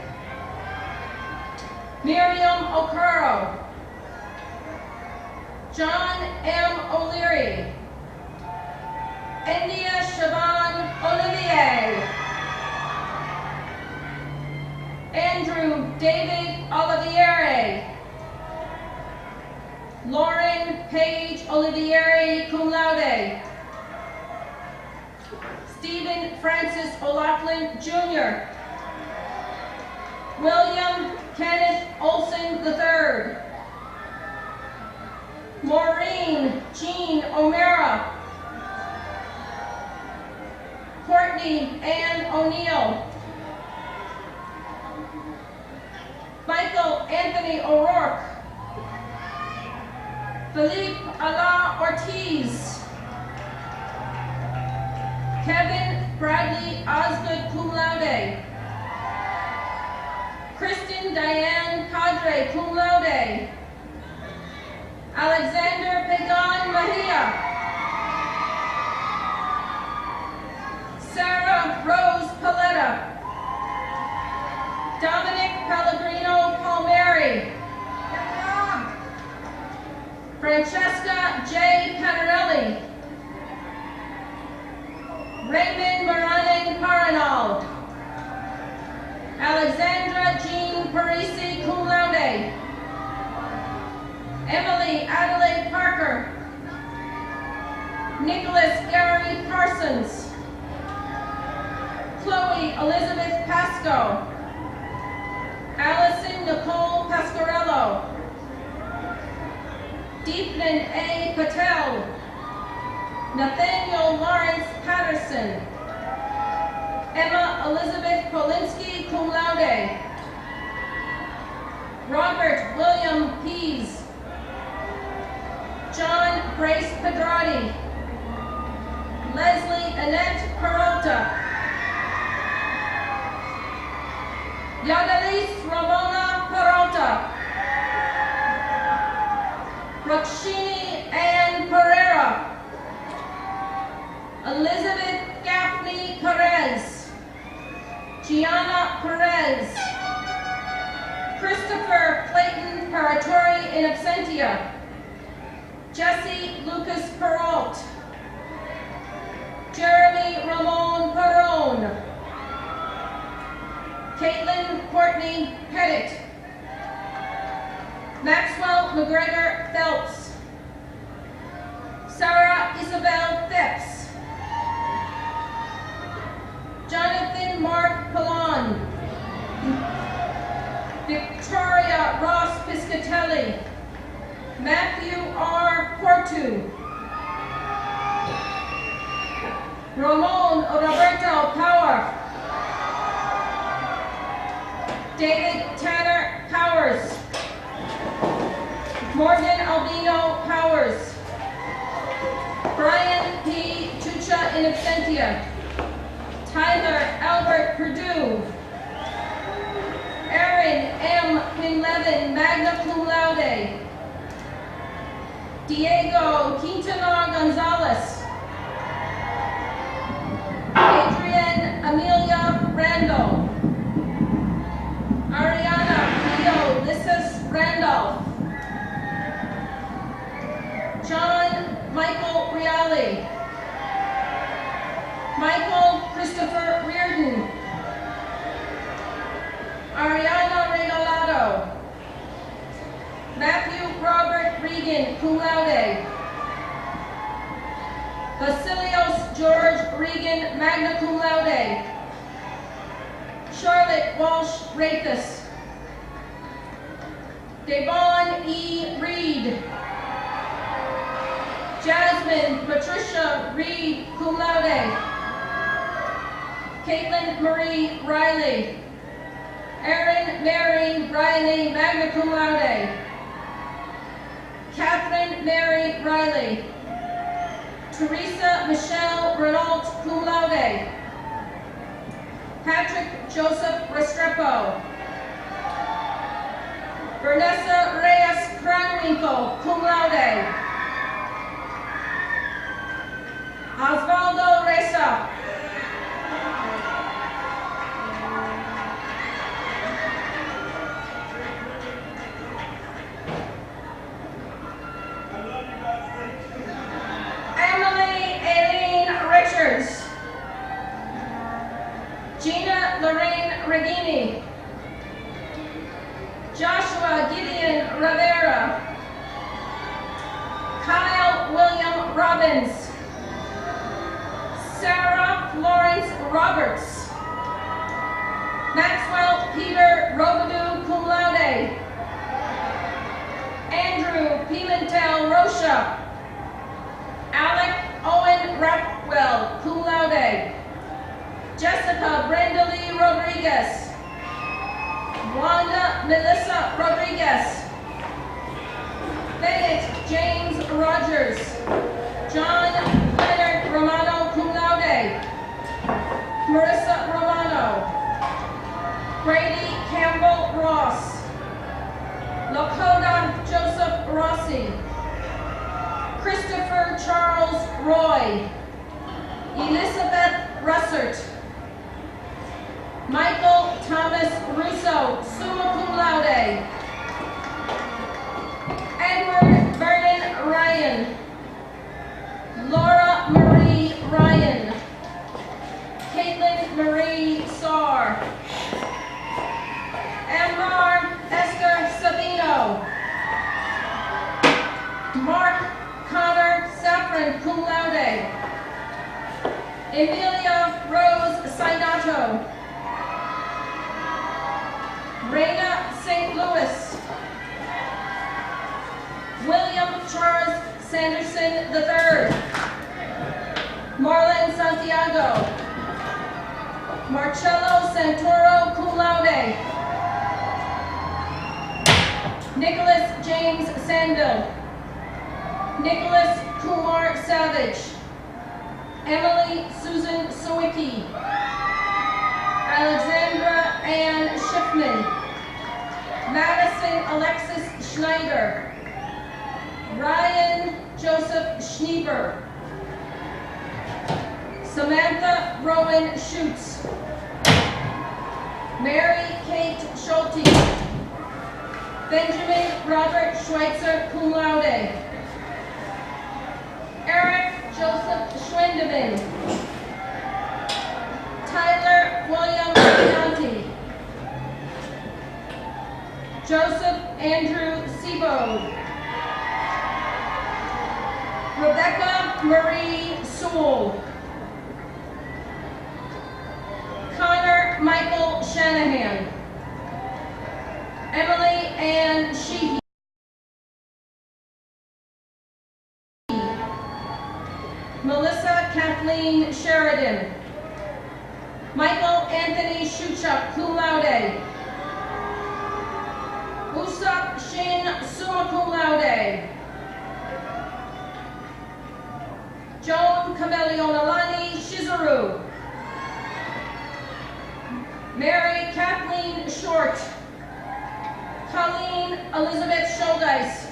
D: Miriam Okoro. John M. O'Leary. India Siobhan Olivier. Andrew David Olivieri. Lauren Paige Olivieri, cum laude. Stephen Francis O'Loughlin Jr. William Kenneth Olson III. Maureen Jean O'Mara. Courtney Ann O'Neill. Michael Anthony O'Rourke. Philippe Alain Ortiz. Kevin Bradley Osgood, cum laude. Kristen Diane Cadre, cum laude. Alexander Pagan Mahia. Sarah Rose Paletta. Dominic Pellegrino Palmieri. Francesca J. Panarelli. Raymond Moraning Paranal. Alexandra Jean Parisi, cum laude. Emily Adelaide Parker. Nicholas Gary Parsons. Chloe Elizabeth Pasco. Allison Nicole Pasquarello. Deepnan A. Patel. Nathaniel Lawrence Patterson. Emma Elizabeth Polinsky, cum laude. Robert William Pease. John Grace Pedrati. Leslie Annette Peralta. Yadalis Ramona Peralta. Rakshini Ann Pereira. Elizabeth Gaffney Perez. Gianna Perez. Christopher Clayton Paratori in absentia. Jesse Lucas Peralt. Jeremy Ramon Perron. Caitlin Courtney Pettit. Maxwell McGregor Phelps. Sarah Isabel Phipps. Jonathan Mark Pallon. Victoria Ross Piscatelli. Matthew R. Portu. Ramon Roberto Power. David Tanner Powers. Morgan Albino Powers. Brian P. Tucha in absentia. Tyler Albert Perdue. Aaron M. Quinlevin, magna cum laude. Diego Quintana Gonzalez. Adrienne Amelia Randall. Ariana Pio Lissas Randolph. John Michael Reale. Michael Christopher Reardon. Ariana Regalado. Morgan, magna cum laude. Charlotte Walsh Rathus. Devon E. Reed. Jasmine Patricia Reed, cum laude. Caitlin Marie Riley. Erin Mary Riley, magna cum laude. Catherine Mary Riley. Teresa Michelle Renault, cum laude. Patrick Joseph Restrepo. Vanessa Reyes Kronwinkel, cum laude. Osvaldo Reza. Emily Aileen Richards. Gina Lorraine Regini. Joshua Gideon Rivera. Kyle William Robbins. Sarah Florence Roberts. Maxwell Peter Robidoux, cum laude. Andrew Pimentel Rocha. Alec Owen Rapwell, cum laude. Jessica Brenda Lee Rodriguez. Wanda Melissa Rodriguez. Bennett James Rogers. John Leonard Romano, cum laude. Marissa Romano. Brady Campbell Ross. Lakota Joseph Rossi. Christopher Charles Roy. Elizabeth Russert. Michael Thomas Russo, summa cum laude. Edward Vernon Ryan. Laura Marie Ryan. Caitlin Marie Sarr. Ambar Esther Savino. Mark Connor Saffron, cum laude. Emilia Rose Sainato. Reina St. Louis. William Charles Sanderson III. Marlon Santiago. Marcello Santoro, cum laude. Nicholas James Sandville. Nicholas Kumar Savage. Emily Susan Sawicki. Alexandra Ann Schiffman. Madison Alexis Schneider. Ryan Joseph Schnieber. Samantha Rowan Schutz. Mary Kate Schulte. Benjamin Robert Schweitzer, cum laude. Eric Joseph Schwendeman. Tyler William Gianti. Joseph Andrew Seabold. Rebecca Marie Sewell. Connor Michael Shanahan. Emily Ann Sheehy. Melissa Kathleen Sheridan. Michael Anthony Shuchuk, cum laude. Usak Shin, summa cum laude. Joan Kameleonalani Shizuru. Mary Kathleen Short. Colleen Elizabeth Schuldeis.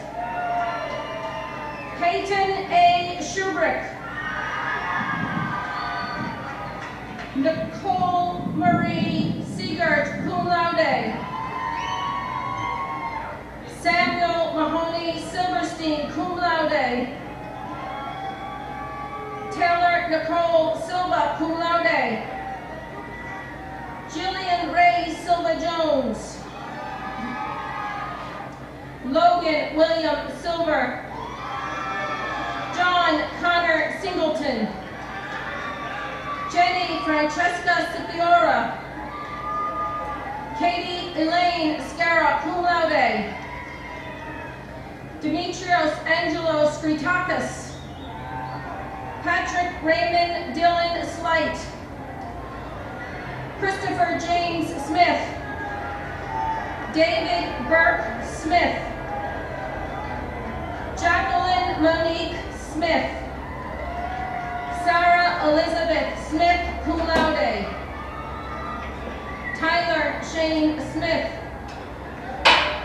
D: Peyton A. Schubrick. Nicole Marie Siegert, cum laude. Samuel Mahoney Silverstein, cum laude. Taylor Nicole Silva, cum laude. Jillian Ray Silva Jones. Logan William Silver. John Connor Singleton. Jenny Francesca Scipiora. Katie Elaine Scara, cum laude. Demetrios Angelo Skritakis. Patrick Raymond Dylan Slight. Christopher James Smith. David Burke Smith. Jacqueline Monique Smith. Sarah Elizabeth Smith, cum laude. Tyler Shane Smith.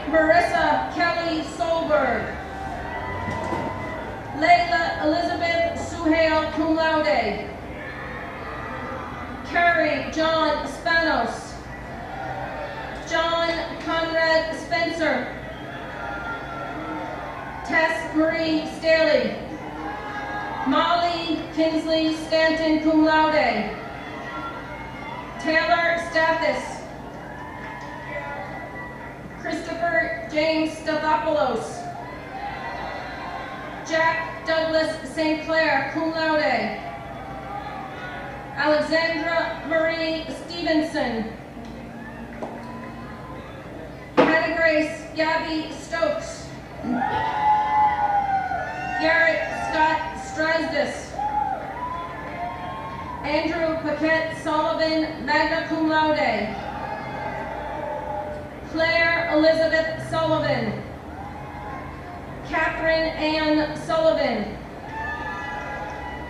D: Marissa Kelly Solberg. Layla Elizabeth Suhail, cum laude. Carrie John Spanos. John Conrad Spencer. Tess Marie Staley. Molly Kinsley Stanton, cum laude. Taylor Stathis. Christopher James Stathopoulos. Jack Douglas St. Clair, cum laude. Alexandra Marie Stevenson. Hannah Grace Gabby Stokes. Garrett Scott Strasdis. Andrew Paquette Sullivan, magna cum laude. Claire Elizabeth Sullivan. Catherine Ann Sullivan.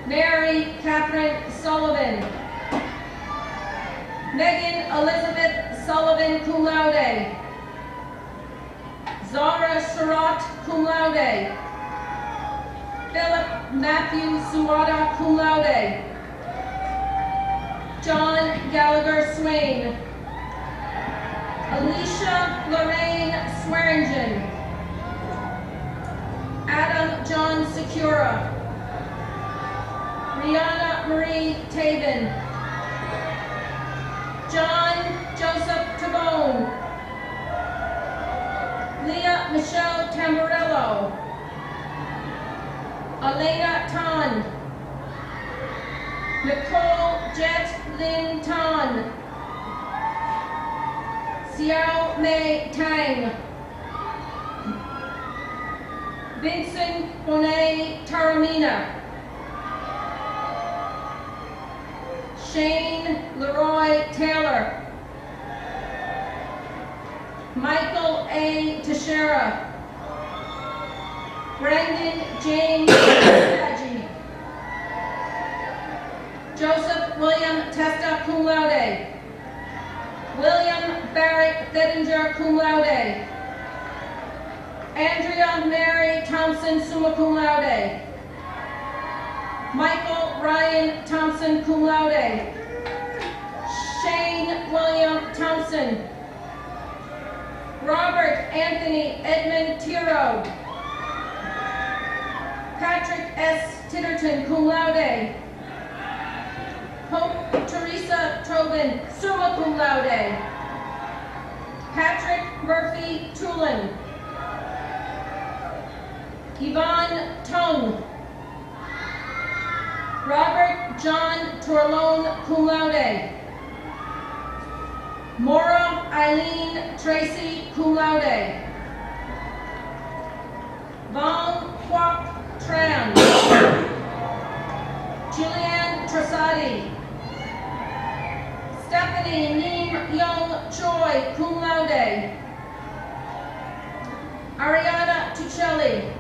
D: Mary Catherine Sullivan. Megan Elizabeth Sullivan, cum laude. Zara Surratt, cum laude. Philip Matthew Suwada, cum laude. John Gallagher Swain. Alicia Lorraine Swearingen. Adam John Secura. Rihanna Marie Taven. John Joseph Tabone. Leah Michelle Tamburello. Elena Tan. Nicole Jet Lin Tan. Xiao Mei Tang. Vincent Bonet Taramina. Shane Leroy Taylor. Michael A. Teixeira. Brandon James Sadji. Joseph William Testa, cum laude. William Barrett Thedinger, cum laude. Andrea Mary Thompson, summa cum laude. Michael Ryan Thompson, cum laude. Shane William Thompson. Robert Anthony Edmund Tiro. Patrick S. Titterton, cum laude. Hope Teresa Tobin, summa cum laude. Patrick Murphy Tulin. Yvonne Tung. Robert John Torlone, cum laude. Maura Eileen Tracy, cum laude. Vong Quoc Tran. Julianne Trasadi. Stephanie Neem Young Choi, cum laude. Ariana Tuccelli.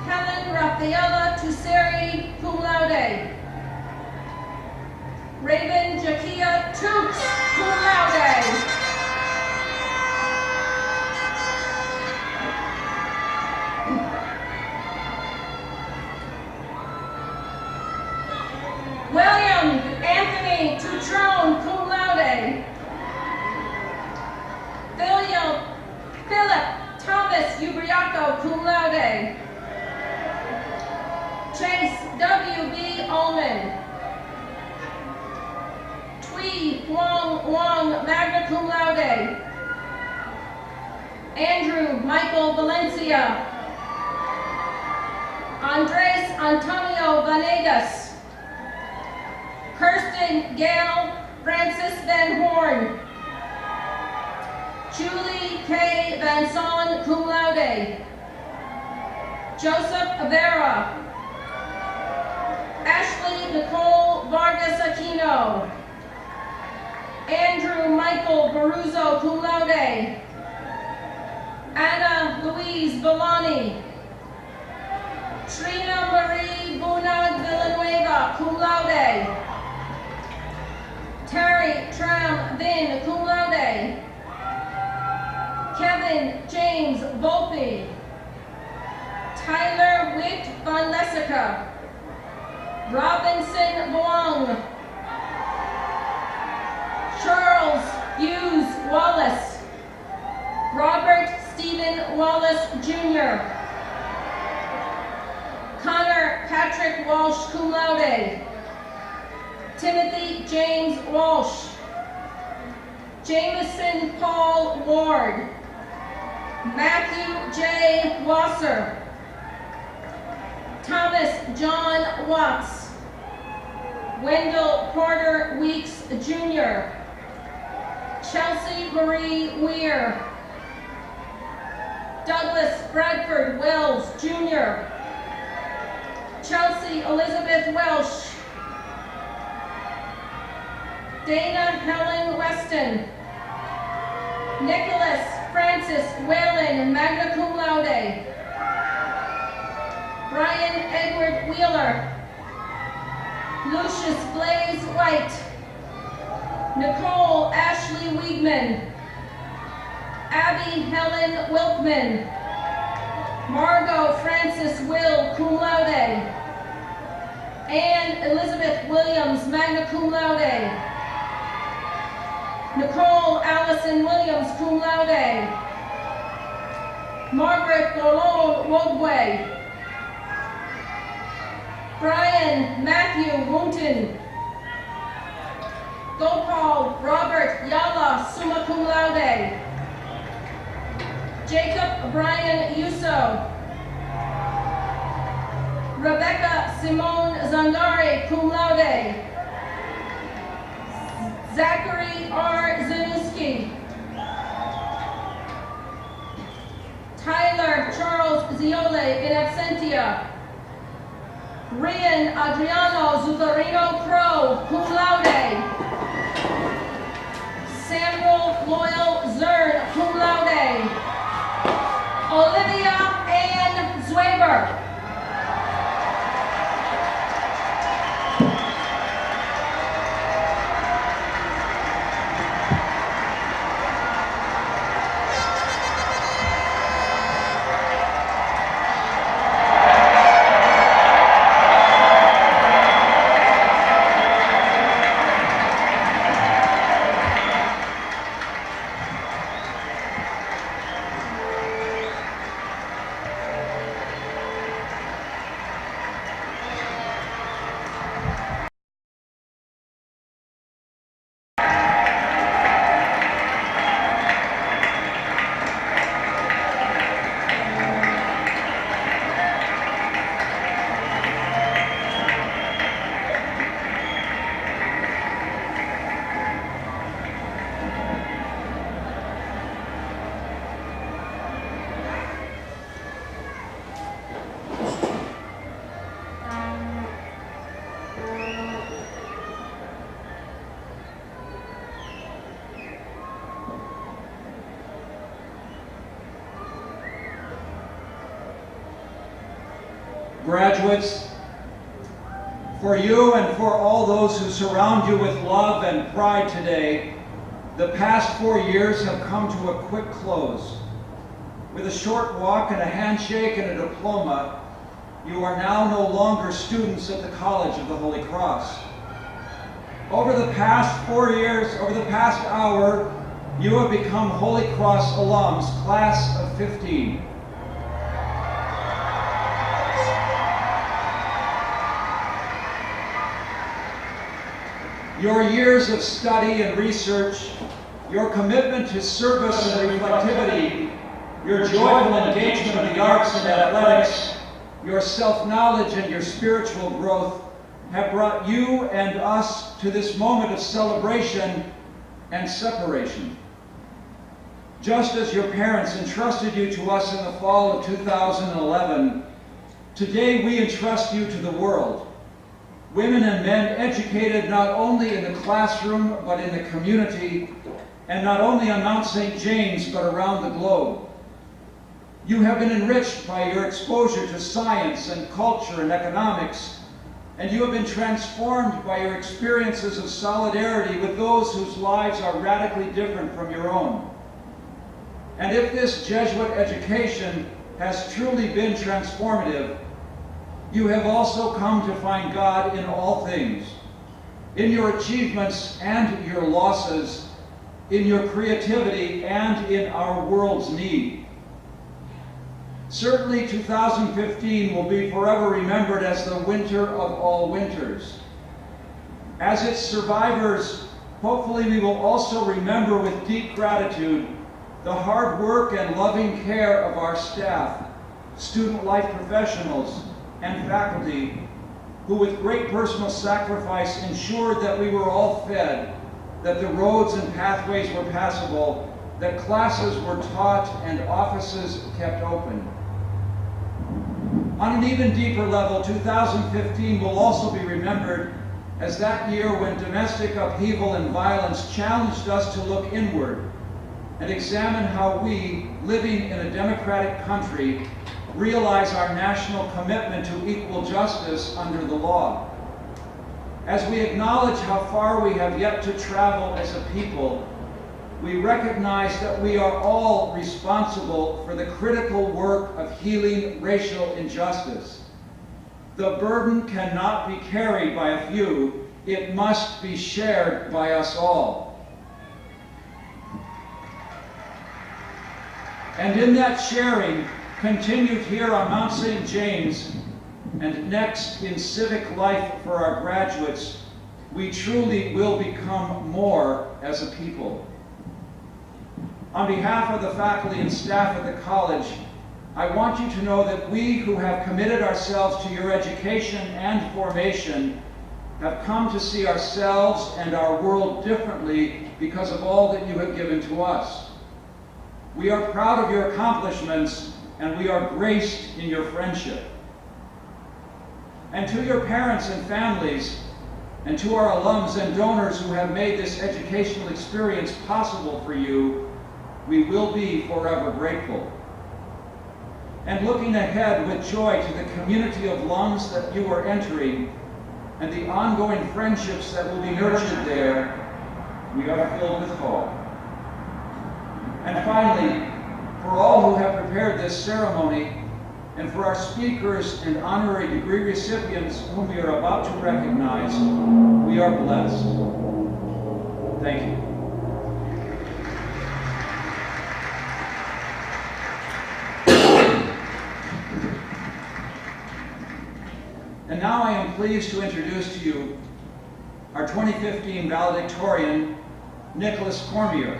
D: Helen Rafaela Tusseri, cum laude. Raven Jakia Toots, cum laude. William Anthony Tutrone, cum laude. Philip Thomas Ubriaco, cum laude. Chase W.B. Ullman. Tui Wong, magna cum laude. Andrew Michael Valencia. Andres Antonio Vanegas. Kirsten Gail Francis Van Horn. Julie K. Van Son, cum laude. Joseph Avera. Ashley Nicole Vargas Aquino. Andrew Michael Baruzzo, cum laude. Anna Louise Villani. Trina Marie Bunag Villanueva, cum laude. Terry Tram Vin, cum laude. Kevin James Volpe. Tyler Witt Van Lessica. Robinson Wong. Charles Hughes Wallace. Robert Stephen Wallace Jr. Connor Patrick Walsh, cum laude. Timothy James Walsh. Jameson Paul Ward. Matthew J. Wasser. Thomas John Watts. Wendell Porter Weeks Jr. Chelsea Marie Weir. Douglas Bradford Wells Jr. Chelsea Elizabeth Welsh. Dana Helen Weston. Nicholas Francis Whalen, magna cum laude. Brian Edward Wheeler. Lucius Blaze White. Nicole Ashley Wiegman. Abby Helen Wilkman. Margot Francis Will, cum laude. Anne Elizabeth Williams, magna cum laude. Nicole Allison Williams, cum laude. Margaret Golon Wogway. Brian Matthew Wooten. Gopal Robert Yala, summa cum laude. Jacob Brian Yuso. Rebecca Simone Zangari, cum laude. Zachary R. Zanuski. Tyler Charles Ziole, in absentia. Rian Adriano Zuccarino Crow, cum laude. Samuel Loyal Zern, cum laude. Olivia Ann Zwaber.
E: Graduates, for you and for all those who surround you with love and pride today, the past 4 years have come to a quick close. With a short walk and a handshake and a diploma, you are now no longer students at the College of the Holy Cross. Over the past 4 years, over the past hour, you have become Holy Cross alums, class of 15. Your years of study and research, your commitment to service and reflectivity, your joyful engagement in the arts and athletics, your self-knowledge and your spiritual growth have brought you and us to this moment of celebration and separation. Just as your parents entrusted you to us in the fall of 2011, today we entrust you to the world. Women and men educated not only in the classroom, but in the community, and not only on Mount St. James, but around the globe. You have been enriched by your exposure to science and culture and economics, and you have been transformed by your experiences of solidarity with those whose lives are radically different from your own. And if this Jesuit education has truly been transformative, you have also come to find God in all things, in your achievements and your losses, in your creativity and in our world's need. Certainly 2015 will be forever remembered as the winter of all winters. As its survivors, hopefully we will also remember with deep gratitude the hard work and loving care of our staff, student life professionals, and faculty, who with great personal sacrifice ensured that we were all fed, that the roads and pathways were passable, that classes were taught and offices kept open. On an even deeper level, 2015 will also be remembered as that year when domestic upheaval and violence challenged us to look inward and examine how we, living in a democratic country, realize our national commitment to equal justice under the law. As we acknowledge how far we have yet to travel as a people, we recognize that we are all responsible for the critical work of healing racial injustice. The burden cannot be carried by a few, it must be shared by us all. And in that sharing, continued here on Mount St. James, and next in civic life for our graduates, we truly will become more as a people. On behalf of the faculty and staff at the college, I want you to know that we who have committed ourselves to your education and formation have come to see ourselves and our world differently because of all that you have given to us. We are proud of your accomplishments, and we are graced in your friendship. And to your parents and families, and to our alums and donors who have made this educational experience possible for you, we will be forever grateful. And looking ahead with joy to the community of alums that you are entering, and the ongoing friendships that will be nurtured there, we are filled with hope. And finally, for all who have prepared this ceremony, and for our speakers and honorary degree recipients whom we are about to recognize, we are blessed. Thank you. And now I am pleased to introduce to you our 2015 valedictorian, Nicholas Cormier.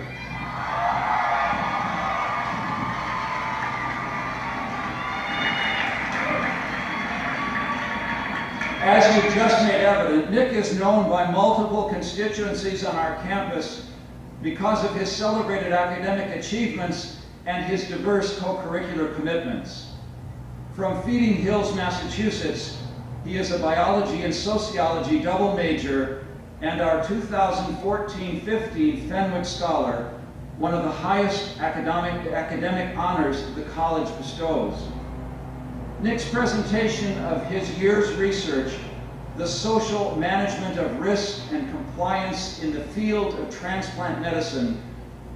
E: As you've just made evident, Nick is known by multiple constituencies on our campus because of his celebrated academic achievements and his diverse co-curricular commitments. From Feeding Hills, Massachusetts, he is a biology and sociology double major and our 2014-15 Fenwick Scholar, one of the highest academic honors the college bestows. Nick's presentation of his year's research, The Social Management of Risk and Compliance in the Field of Transplant Medicine,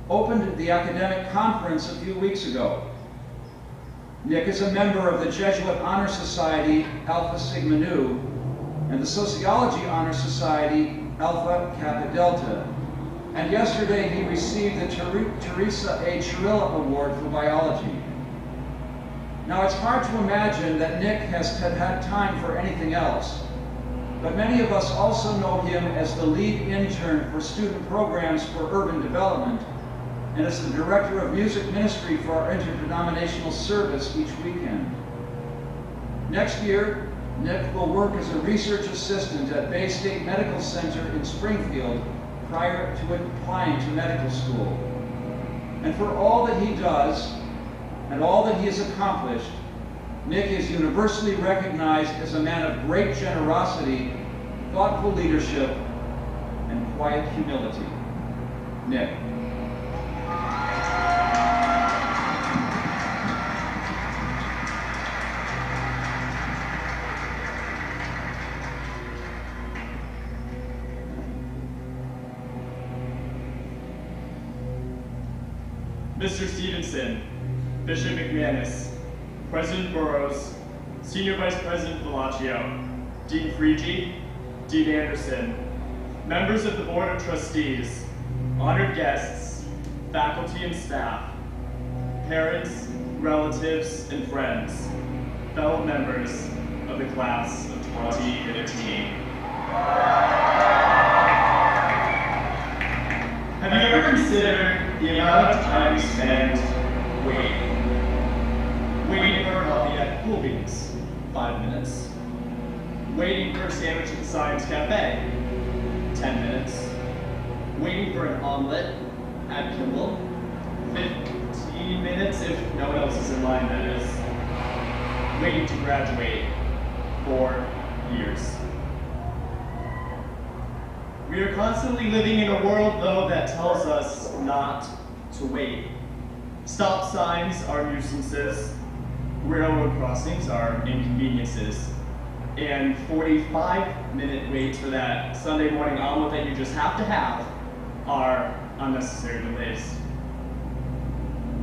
E: opened the academic conference a few weeks ago. Nick is a member of the Jesuit Honor Society, Alpha Sigma Nu, and the Sociology Honor Society, Alpha Kappa Delta. And yesterday he received the Teresa A. Chirilla Award for Biology. Now it's hard to imagine that Nick has had time for anything else, but many of us also know him as the lead intern for student programs for urban development and as the director of music ministry for our interdenominational service each weekend. Next year, Nick will work as a research assistant at Bay State Medical Center in Springfield prior to applying to medical school. And for all that he does and all that he has accomplished, Nick is universally recognized as a man of great generosity, thoughtful leadership, and quiet humility. Nick.
F: Mr. Stevenson, Bishop McManus, President Burrows, Senior Vice President Bellagio, Dean Freege, Dean Anderson, members of the Board of Trustees, honored guests, faculty and staff, parents, relatives, and friends, fellow members of the class of 2015. Have you ever considered the amount of time you spend waiting? Waiting for coffee at Cool Beans, 5 minutes. Waiting for a sandwich at the Science Cafe, 10 minutes. Waiting for an omelet at Kimball, 15 minutes if no one else is in line, that is. Waiting to graduate, 4 years. We are constantly living in a world, though, that tells us not to wait. Stop signs are nuisances, railroad crossings are inconveniences, and 45-minute waits for that Sunday morning omelet that you just have to have are unnecessary delays.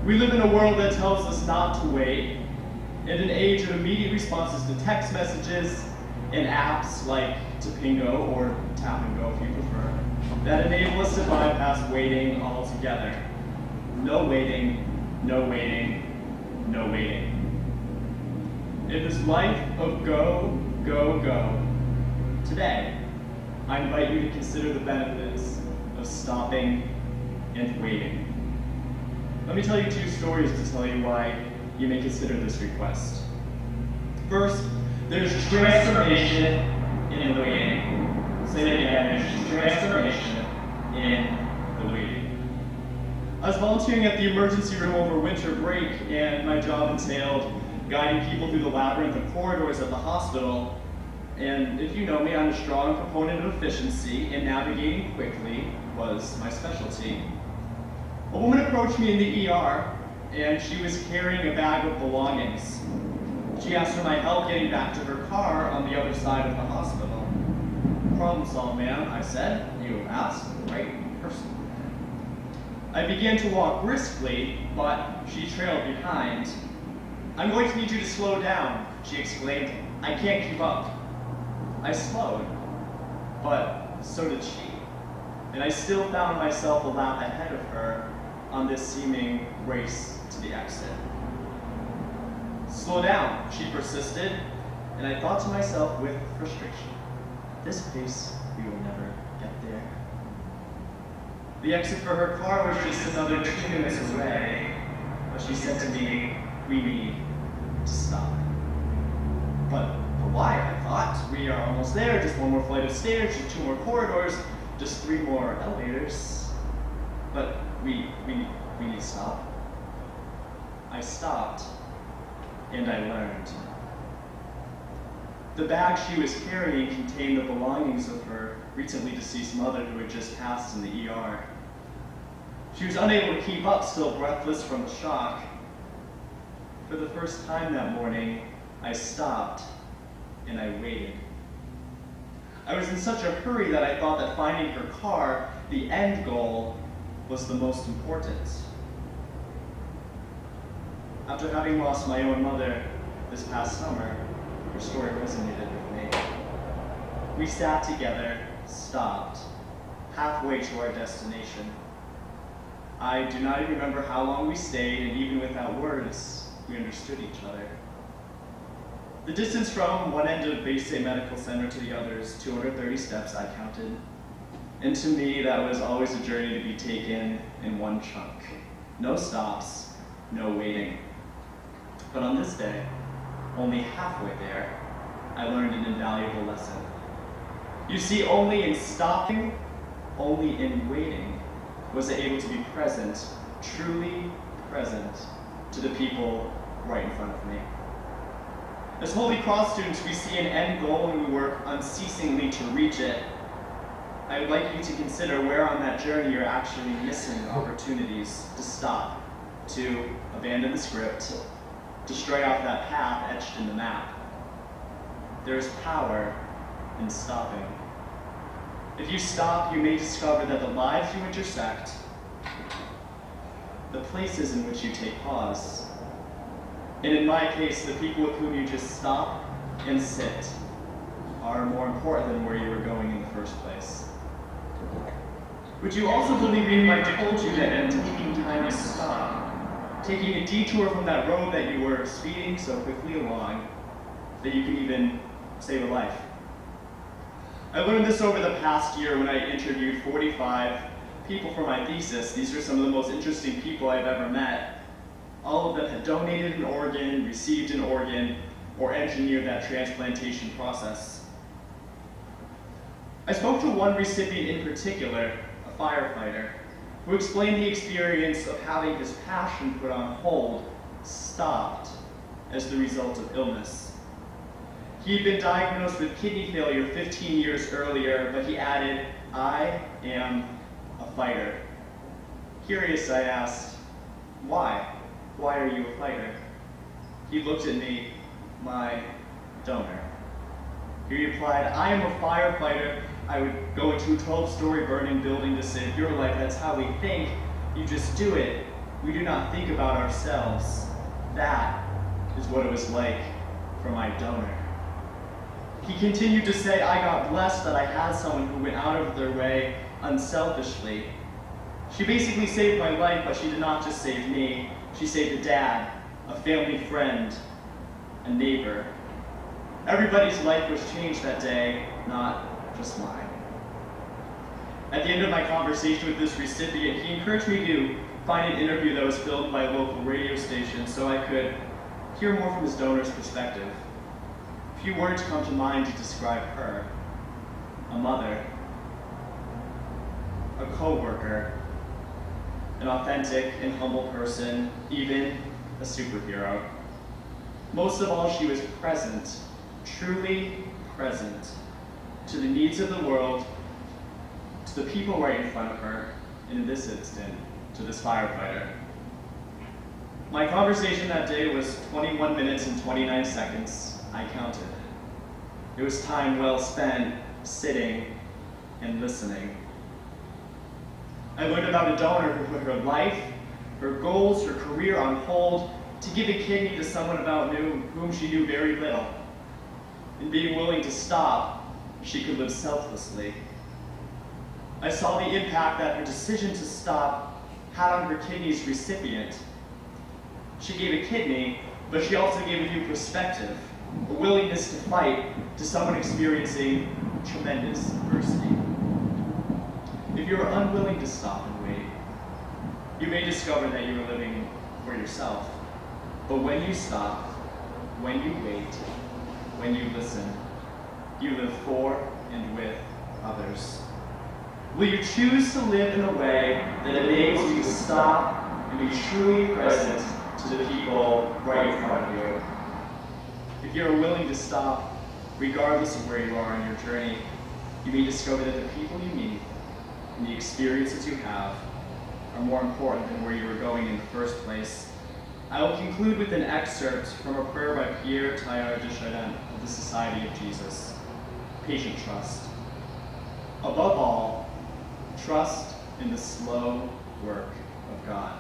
F: We live in a world that tells us not to wait, in an age of immediate responses to text messages and apps like Tapingo or Tap and Go if you prefer, that enable us to bypass waiting altogether. No waiting, no waiting, no waiting. In this life of go, go, go, today, I invite you to consider the benefits of stopping and waiting. Let me tell you 2 stories to tell you why you may consider this request. First, there's transformation in the waiting. Say it again, there's transformation in the waiting. I was volunteering at the emergency room over winter break, and my job entailed guiding people through the labyrinth of corridors at the hospital. And if you know me, I'm a strong proponent of efficiency, and navigating quickly was my specialty. A woman approached me in the ER, and she was carrying a bag of belongings. She asked for my help getting back to her car on the other side of the hospital. Problem solved, ma'am, I said. You asked the right person. I began to walk briskly, but she trailed behind. I'm going to need you to slow down, she exclaimed. I can't keep up. I slowed, but so did she. And I still found myself a lap ahead of her on this seeming race to the exit. Slow down, she persisted, and I thought to myself with frustration, at this pace, we will never get there. The exit for her car was just another 2 minutes away, but she said to me, we need to stop. But why? I thought. We are almost there, just 1 more flight of stairs, just 2 more corridors, just 3 more elevators. But we need to stop. I stopped, and I learned. The bag she was carrying contained the belongings of her recently deceased mother who had just passed in the ER. She was unable to keep up, still breathless from the shock. For the first time that morning, I stopped and I waited. I was in such a hurry that I thought that finding her car, the end goal, was the most important. After having lost my own mother this past summer, her story resonated with me. We sat together, stopped, halfway to our destination. I do not even remember how long we stayed, and even without words, we understood each other. The distance from one end of Bay State Medical Center to the other is 230 steps, I counted. And to me, that was always a journey to be taken in one chunk. No stops, no waiting. But on this day, only halfway there, I learned an invaluable lesson. You see, only in stopping, only in waiting, was I able to be present, truly present, to the people right in front of me. As Holy Cross students, we see an end goal and we work unceasingly to reach it. I would like you to consider where on that journey you're actually missing opportunities to stop, to abandon the script, to stray off that path etched in the map. There is power in stopping. If you stop, you may discover that the lives you intersect, the places in which you take pause, and in my case, the people with whom you just stop and sit, are more important than where you were going in the first place. Would you also believe me if I told you that in taking time to stop, taking a detour from that road that you were speeding so quickly along, that you could even save a life? I learned this over the past year when I interviewed 45 people for my thesis. These are some of the most interesting people I've ever met. All of them had donated an organ, received an organ, or engineered that transplantation process. I spoke to one recipient in particular, a firefighter, who explained the experience of having his passion put on hold, stopped, as the result of illness. He had been diagnosed with kidney failure 15 years earlier, but he added, "I am a fighter." Curious, I asked, "Why? Why are you a fighter?" He looked at me, "My donor." He replied, "I am a firefighter. I would go into a 12-story burning building to save your life. That's how we think. You just do it. We do not think about ourselves. That is what it was like for my donor." He continued to say, "I got blessed that I had someone who went out of their way unselfishly. She basically saved my life, but she did not just save me. She saved a dad, a family friend, a neighbor. Everybody's life was changed that day, not just mine." At the end of my conversation with this recipient, he encouraged me to find an interview that was filmed by a local radio station so I could hear more from his donor's perspective. Few words come to mind to describe her: a mother, a co-worker, an authentic and humble person, even a superhero. Most of all, she was present, truly present, to the needs of the world, to the people right in front of her, and in this instant, to this firefighter. My conversation that day was 21 minutes and 29 seconds. I counted. It was time well spent sitting and listening. I learned about a donor who put her life, her goals, her career on hold to give a kidney to someone about whom she knew very little. In being willing to stop, she could live selflessly. I saw the impact that her decision to stop had on her kidney's recipient. She gave a kidney, but she also gave a new perspective, a willingness to fight to someone experiencing tremendous adversity. If you're unwilling to stop and wait, you may discover that you are living for yourself. But when you stop, when you wait, when you listen, you live for and with others. Will you choose to live in a way that enables you to stop and be truly present to the people right in front of you? If you're willing to stop, regardless of where you are on your journey, you may discover that the people you meet and the experiences you have are more important than where you were going in the first place. I will conclude with an excerpt from a prayer by Pierre Teilhard de Chardin of the Society of Jesus. Patient trust. Above all, trust in the slow work of God.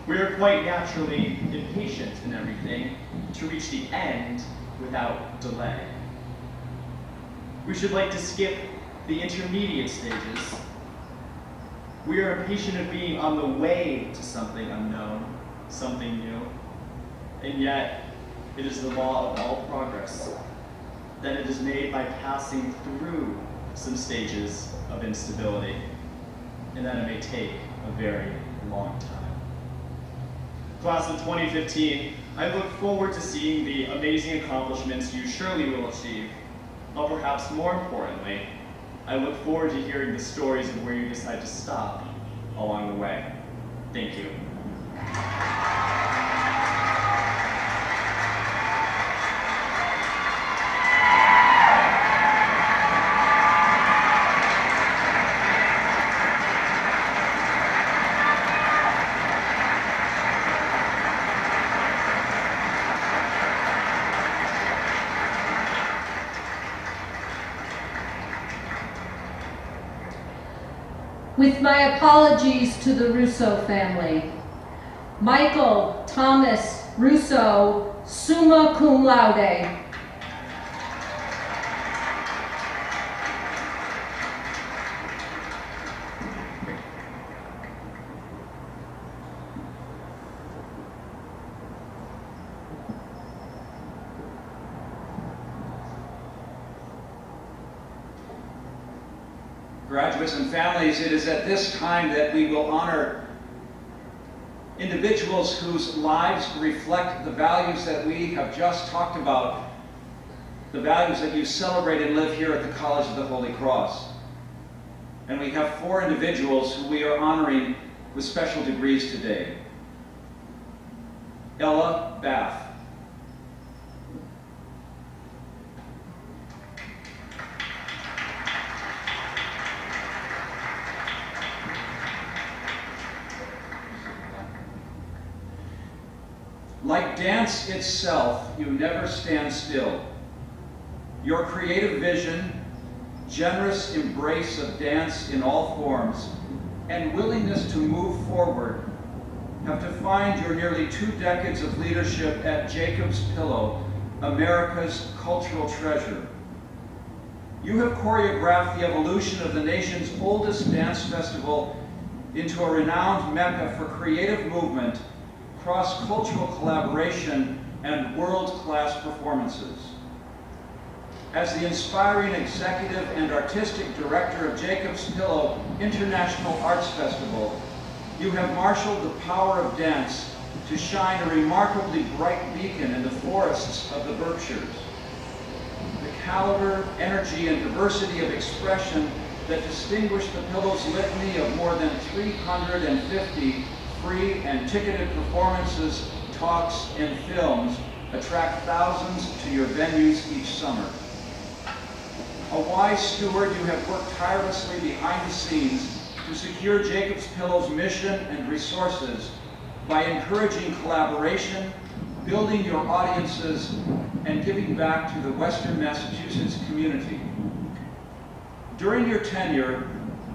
F: We are quite naturally impatient in everything to reach the end without delay. We should like to skip the intermediate stages. We are impatient of being on the way to something unknown, something new. And yet, it is the law of all progress that it is made by passing through some stages of instability, and that it may take a very long time. Class of 2015, I look forward to seeing the amazing accomplishments you surely will achieve. But perhaps more importantly, I look forward to hearing the stories of where you decide to stop along the way. Thank you.
D: With my apologies to the Russo family, Michael Thomas Russo, summa cum laude.
E: Graduates and families, it is at this time that we will honor individuals whose lives reflect the values that we have just talked about, the values that you celebrate and live here at the College of the Holy Cross. And we have 4 individuals who we are honoring with special degrees today. Ella Bath. Like dance itself, you never stand still. Your creative vision, generous embrace of dance in all forms, and willingness to move forward have defined your nearly 2 decades of leadership at Jacob's Pillow, America's cultural treasure. You have choreographed the evolution of the nation's oldest dance festival into a renowned mecca for creative movement, cross-cultural collaboration, and world-class performances. As the inspiring executive and artistic director of Jacob's Pillow International Arts Festival, you have marshaled the power of dance to shine a remarkably bright beacon in the forests of the Berkshires. The caliber, energy, and diversity of expression that distinguish the Pillow's litany of more than 350 free and ticketed performances, talks, and films attract thousands to your venues each summer. A wise steward, you have worked tirelessly behind the scenes to secure Jacob's Pillow's mission and resources by encouraging collaboration, building your audiences, and giving back to the Western Massachusetts community. During your tenure,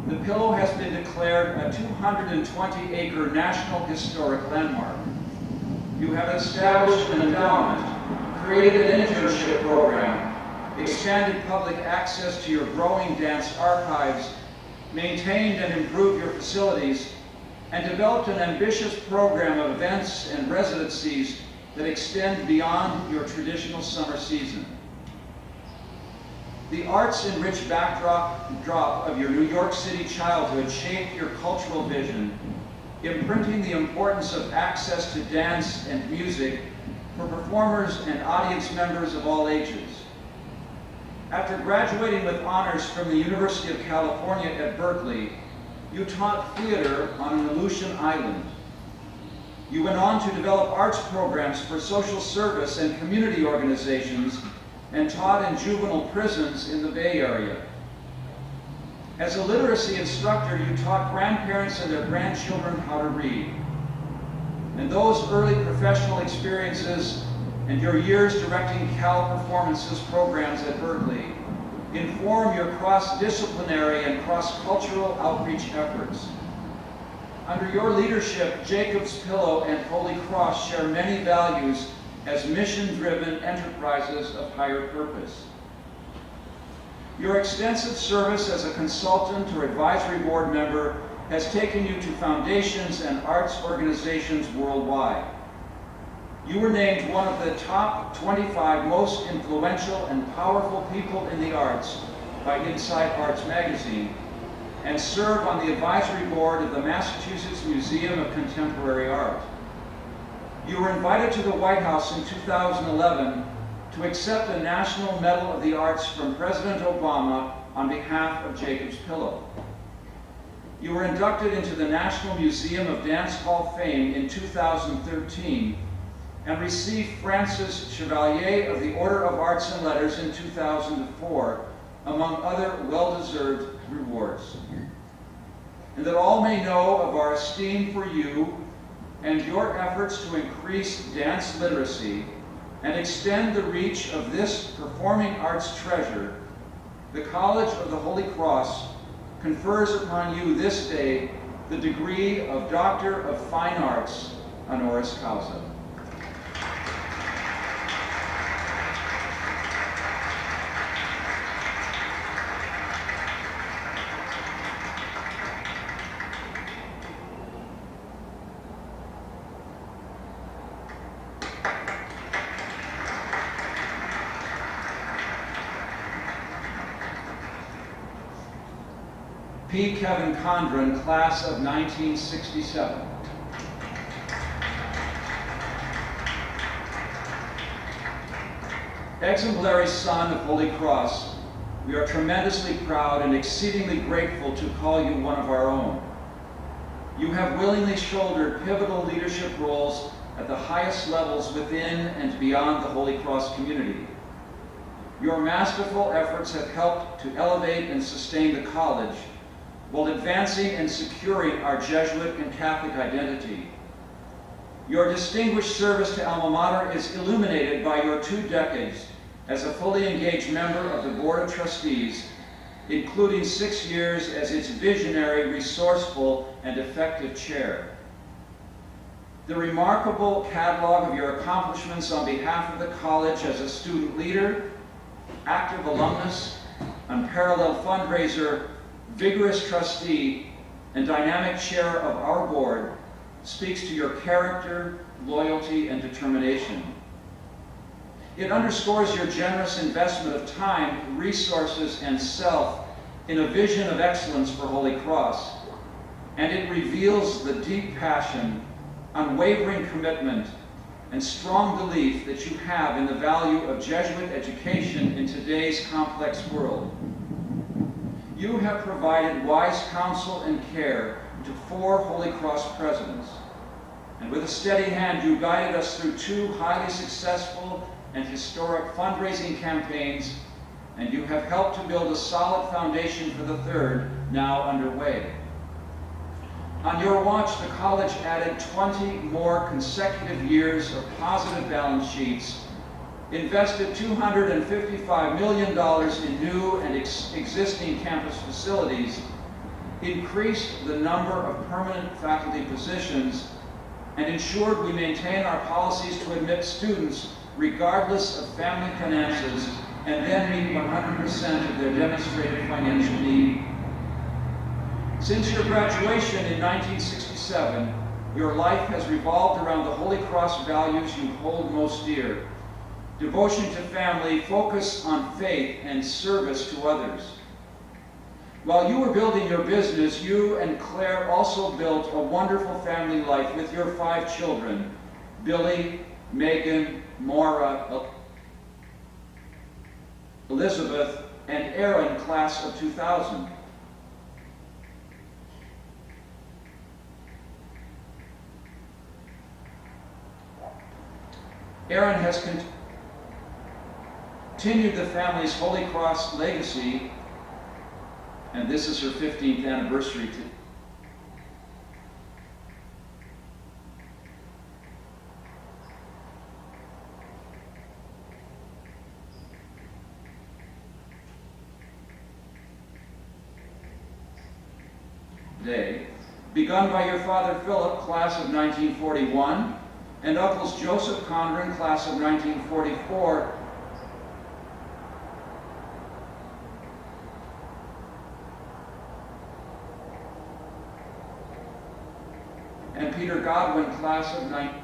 E: the Pillow has been declared a 220-acre National Historic Landmark. You have established an endowment, created an internship program, expanded public access to your growing dance archives, maintained and improved your facilities, and developed an ambitious program of events and residencies that extend beyond your traditional summer season. The arts-enriched backdrop of your New York City childhood shaped your cultural vision, imprinting the importance of access to dance and music for performers and audience members of all ages. After graduating with honors from the University of California at Berkeley, you taught theater on an Aleutian island. You went on to develop arts programs for social service and community organizations and taught in juvenile prisons in the Bay Area. As a literacy instructor, you taught grandparents and their grandchildren how to read. And those early professional experiences and your years directing Cal Performances programs at Berkeley inform your cross-disciplinary and cross-cultural outreach efforts. Under your leadership, Jacob's Pillow and Holy Cross share many values as mission-driven enterprises of higher purpose. Your extensive service as a consultant or advisory board member has taken you to foundations and arts organizations worldwide. You were named one of the top 25 most influential and powerful people in the arts by Inside Arts magazine, and serve on the advisory board of the Massachusetts Museum of Contemporary Art. You were invited to the White House in 2011 to accept a National Medal of the Arts from President Obama on behalf of Jacob's Pillow. You were inducted into the National Museum of Dance Hall Fame in 2013 and received Francis Chevalier of the Order of Arts and Letters in 2004, among other well-deserved rewards. And that all may know of our esteem for you and your efforts to increase dance literacy and extend the reach of this performing arts treasure, the College of the Holy Cross confers upon you this day the degree of Doctor of Fine Arts honoris causa. P. Kevin Condren, class of 1967. Exemplary son of Holy Cross, we are tremendously proud and exceedingly grateful to call you one of our own. You have willingly shouldered pivotal leadership roles at the highest levels within and beyond the Holy Cross community. Your masterful efforts have helped to elevate and sustain the college while advancing and securing our Jesuit and Catholic identity. Your distinguished service to Alma Mater is illuminated by your 2 decades as a fully engaged member of the Board of Trustees, including 6 years as its visionary, resourceful, and effective chair. The remarkable catalog of your accomplishments on behalf of the college as a student leader, active alumnus, unparalleled fundraiser, vigorous trustee, and dynamic chair of our board speaks to your character, loyalty, and determination. It underscores your generous investment of time, resources, and self in a vision of excellence for Holy Cross, and it reveals the deep passion, unwavering commitment, and strong belief that you have in the value of Jesuit education in today's complex world. You have provided wise counsel and care to 4 Holy Cross presidents, and with a steady hand you guided us through 2 highly successful and historic fundraising campaigns, and you have helped to build a solid foundation for the 3rd, now underway. On your watch, the college added 20 more consecutive years of positive balance sheets, invested $255 million in new and existing campus facilities, increased the number of permanent faculty positions, and ensured we maintain our policies to admit students regardless of family finances and then meet 100% of their demonstrated financial need. Since your graduation in 1967, your life has revolved around the Holy Cross values you hold most dear: devotion to family, focus on faith, and service to others. While you were building your business, you and Claire also built a wonderful family life with your 5 children, Billy, Megan, Maura, Elizabeth, and Aaron, class of 2000. Aaron has continued the family's Holy Cross legacy, and this is her 15th anniversary. Today, begun by your father Philip, class of 1941, and uncles Joseph Condren, class of 1944, and Peter Godwin, class of 19.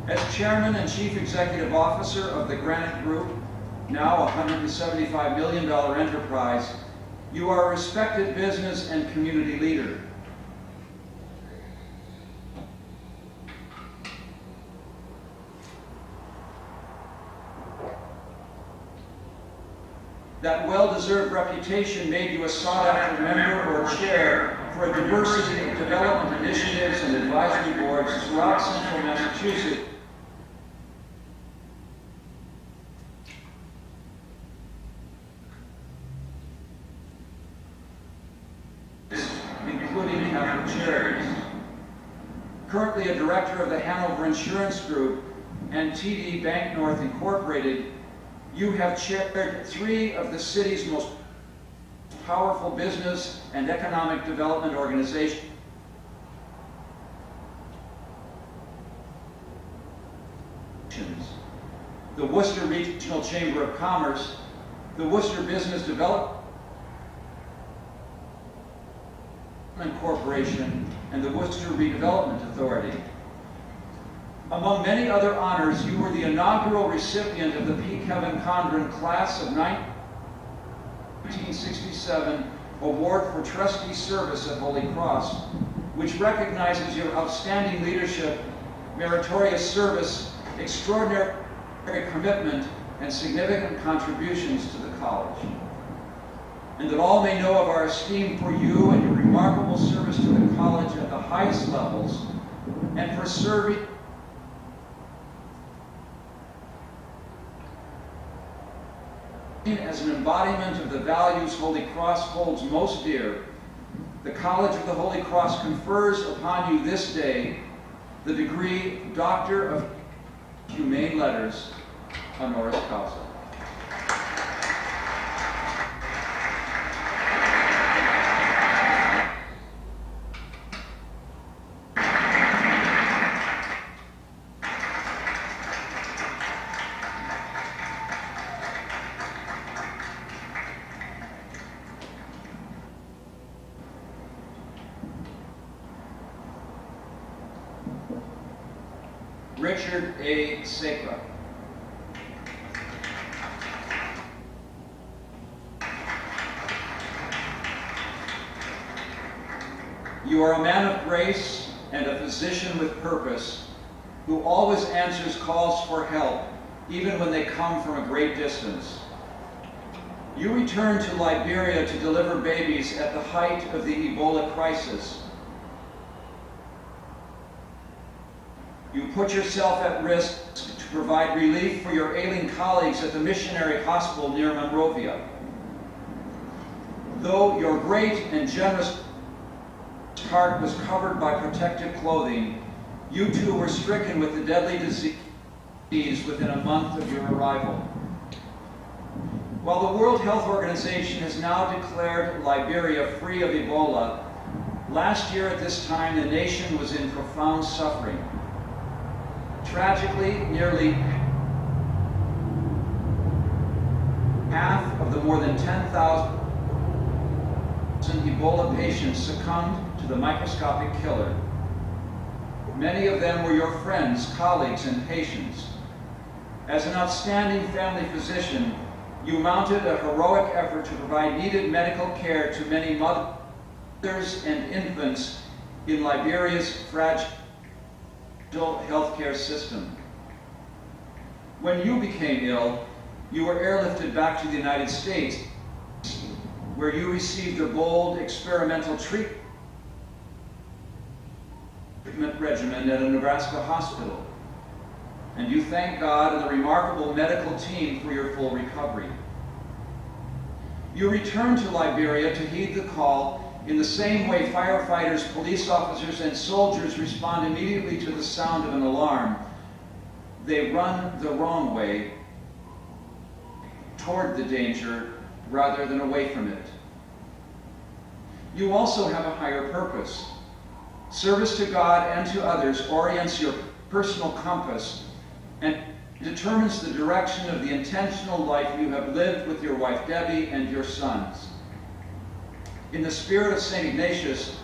E: As Chairman and Chief Executive Officer of the Granite Group, now a $175 million enterprise, you are a respected business and community leader. That well-deserved reputation made you a sought-after member or chair for a diversity of development initiatives and advisory boards throughout central Massachusetts, including Catholic Charities. Currently a director of the Hanover Insurance Group and TD Bank North Incorporated, you have chaired 3 of the city's most powerful business and economic development organizations. The Worcester Regional Chamber of Commerce, the Worcester Business Development Corporation, and the Worcester Redevelopment Authority. Among many other honors, you were the inaugural recipient of the P. Kevin Condren Class of 1967 Award for Trustee Service at Holy Cross, which recognizes your outstanding leadership, meritorious service, extraordinary commitment, and significant contributions to the college. And that all may know of our esteem for you and your remarkable service to the college at the highest levels, and for serving as an embodiment of the values Holy Cross holds most dear. The College of the Holy Cross confers upon you this day the degree Doctor of Humane Letters honoris causa. Richard A. Sepa. You are a man of grace and a physician with purpose, who always answers calls for help, even when they come from a great distance. You returned to Liberia to deliver babies at the height of the Ebola crisis. You put yourself at risk to provide relief for your ailing colleagues at the missionary hospital near Monrovia. Though your great and generous heart was covered by protective clothing, you too were stricken with the deadly disease within a month of your arrival. While the World Health Organization has now declared Liberia free of Ebola, last year at this time the nation was in profound suffering. Tragically, nearly half of the more than 10,000 Ebola patients succumbed to the microscopic killer. Many of them were your friends, colleagues, and patients. As an outstanding family physician, you mounted a heroic effort to provide needed medical care to many mothers and infants in Liberia's fragile healthcare system. When you became ill, you were airlifted back to the United States, where you received a bold experimental treatment regimen at a Nebraska hospital. And you thank God and the remarkable medical team for your full recovery. You returned to Liberia to heed the call in the same way firefighters, police officers, and soldiers respond immediately to the sound of an alarm. They run the wrong way, toward the danger, rather than away from it. You also have a higher purpose. Service to God and to others orients your personal compass and determines the direction of the intentional life you have lived with your wife Debbie and your sons. In the spirit of St. Ignatius,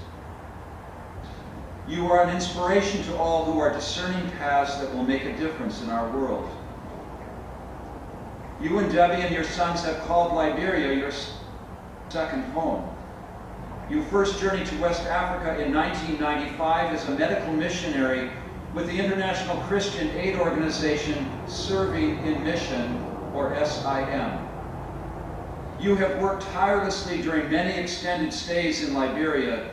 E: You are an inspiration to all who are discerning paths that will make a difference in our world. You and Debbie and your sons have called Liberia your second home. You first journeyed to West Africa in 1995 as a medical missionary with the International Christian Aid Organization Serving in Mission, or SIM. You have worked tirelessly during many extended stays in Liberia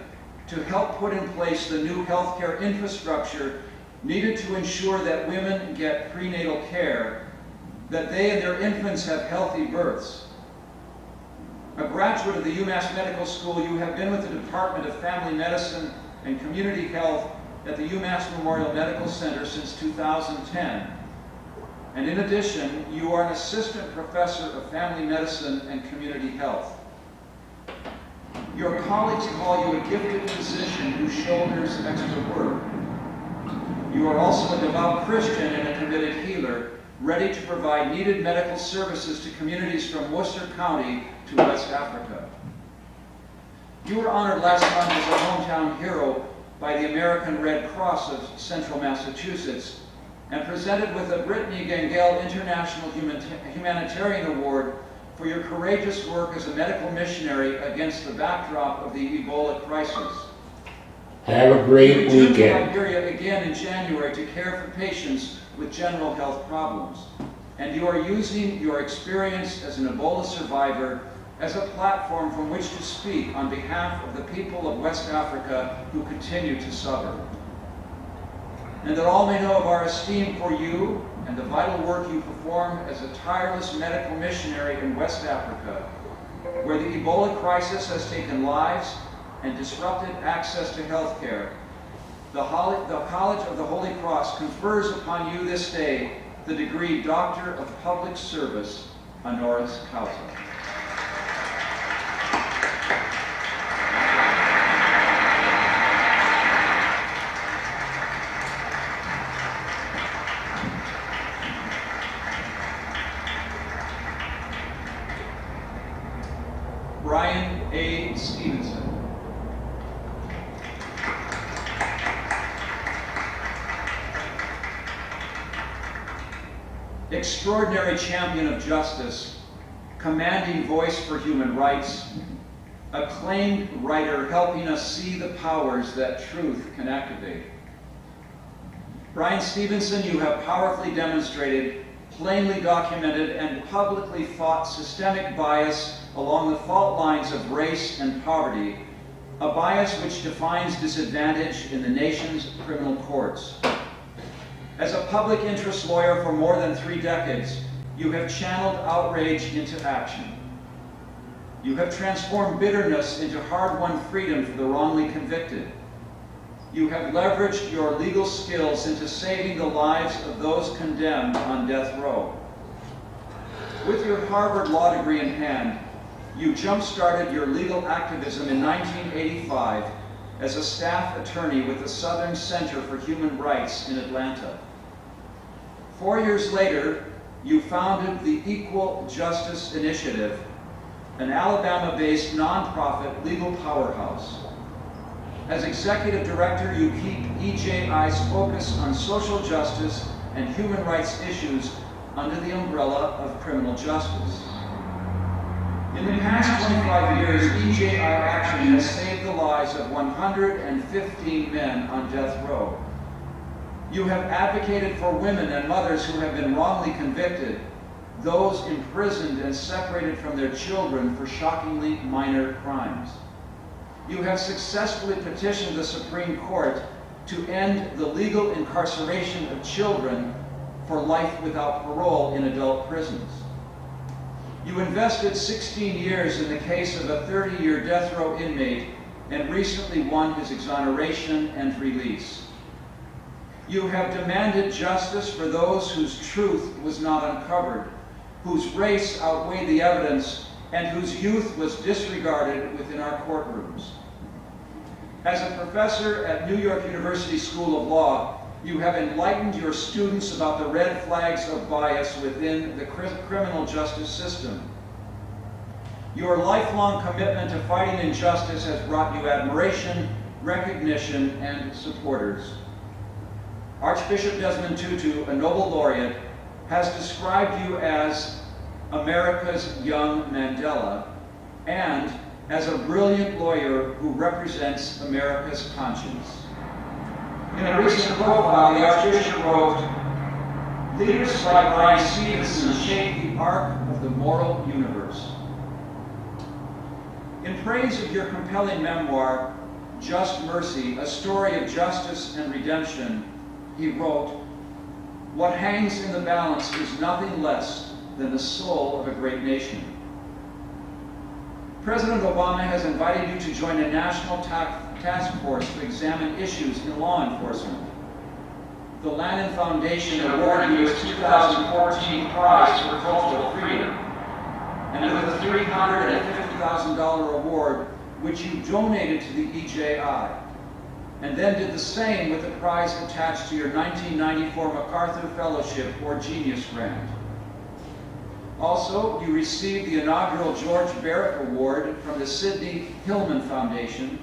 E: to help put in place the new healthcare infrastructure needed to ensure that women get prenatal care, that they and their infants have healthy births. A graduate of the UMass Medical School, you have been with the Department of Family Medicine and Community Health at the UMass Memorial Medical Center since 2010. And in addition, you are an assistant professor of family medicine and community health. Your colleagues call you a gifted physician who shoulders extra work. You are also a devout Christian and a committed healer, ready to provide needed medical services to communities from Worcester County to West Africa. You were honored last month as a hometown hero by the American Red Cross of Central Massachusetts and presented with the Brittany Gangel International Humanitarian Award for your courageous work as a medical missionary against the backdrop of the Ebola crisis.
A: Have a great
E: You returned to
A: weekend.
E: Liberia again in January to care for patients with general health problems. And you are using your experience as an Ebola survivor as a platform from which to speak on behalf of the people of West Africa who continue to suffer. And that all may know of our esteem for you and the vital work you perform as a tireless medical missionary in West Africa, where the Ebola crisis has taken lives and disrupted access to health care. The College of the Holy Cross confers upon you this day the degree Doctor of Public Service honoris causa. Brian A. Stevenson. Extraordinary champion of justice, commanding voice for human rights, acclaimed writer helping us see the powers that truth can activate. Brian Stevenson, you have powerfully demonstrated, plainly documented, and publicly fought systemic bias along the fault lines of race and poverty, a bias which defines disadvantage in the nation's criminal courts. As a public interest lawyer for more than 3 decades, you have channeled outrage into action. You have transformed bitterness into hard-won freedom for the wrongly convicted. You have leveraged your legal skills into saving the lives of those condemned on death row. With your Harvard law degree in hand, you jump-started your legal activism in 1985 as a staff attorney with the Southern Center for Human Rights in Atlanta. 4 years later, you founded the Equal Justice Initiative, an Alabama-based nonprofit legal powerhouse. As executive director, you keep EJI's focus on social justice and human rights issues under the umbrella of criminal justice. In the past 25 years, EJI Action has saved the lives of 115 men on death row. You have advocated for women and mothers who have been wrongly convicted, those imprisoned and separated from their children for shockingly minor crimes. You have successfully petitioned the Supreme Court to end the legal incarceration of children for life without parole in adult prisons. You invested 16 years in the case of a 30-year death row inmate and recently won his exoneration and release. You have demanded justice for those whose truth was not uncovered, whose race outweighed the evidence, and whose youth was disregarded within our courtrooms. As a professor at New York University School of Law, you have enlightened your students about the red flags of bias within the criminal justice system. Your lifelong commitment to fighting injustice has brought you admiration, recognition, and supporters. Archbishop Desmond Tutu, a Nobel laureate, has described you as America's young Mandela and as a brilliant lawyer who represents America's conscience. In a recent profile, the Archbishop wrote, "Leaders like Bryan Stevenson shape the arc of the moral universe." In praise of your compelling memoir, Just Mercy, a story of justice and redemption, he wrote, "What hangs in the balance is nothing less than the soul of a great nation." President Obama has invited you to join a national task force to examine issues in law enforcement. The Lannan Foundation awarded you its 2014 Prize for Cultural Freedom, and with a $350,000 award, which you donated to the EJI, and then did the same with the prize attached to your 1994 MacArthur Fellowship or Genius Grant. Also, you received the inaugural George Barrett Award from the Sidney Hillman Foundation,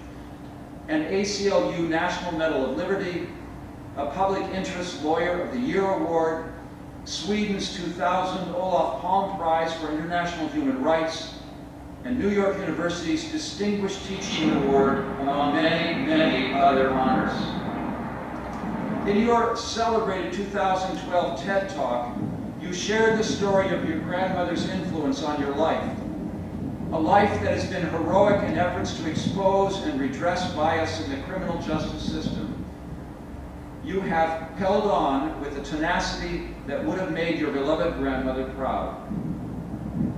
E: an ACLU National Medal of Liberty, a Public Interest Lawyer of the Year Award, Sweden's 2000 Olof Palme Prize for International Human Rights, and New York University's Distinguished Teaching Award, among many, many other honors. In your celebrated 2012 TED Talk, you shared the story of your grandmother's influence on your life, a life that has been heroic in efforts to expose and redress bias in the criminal justice system. You have held on with a tenacity that would have made your beloved grandmother proud.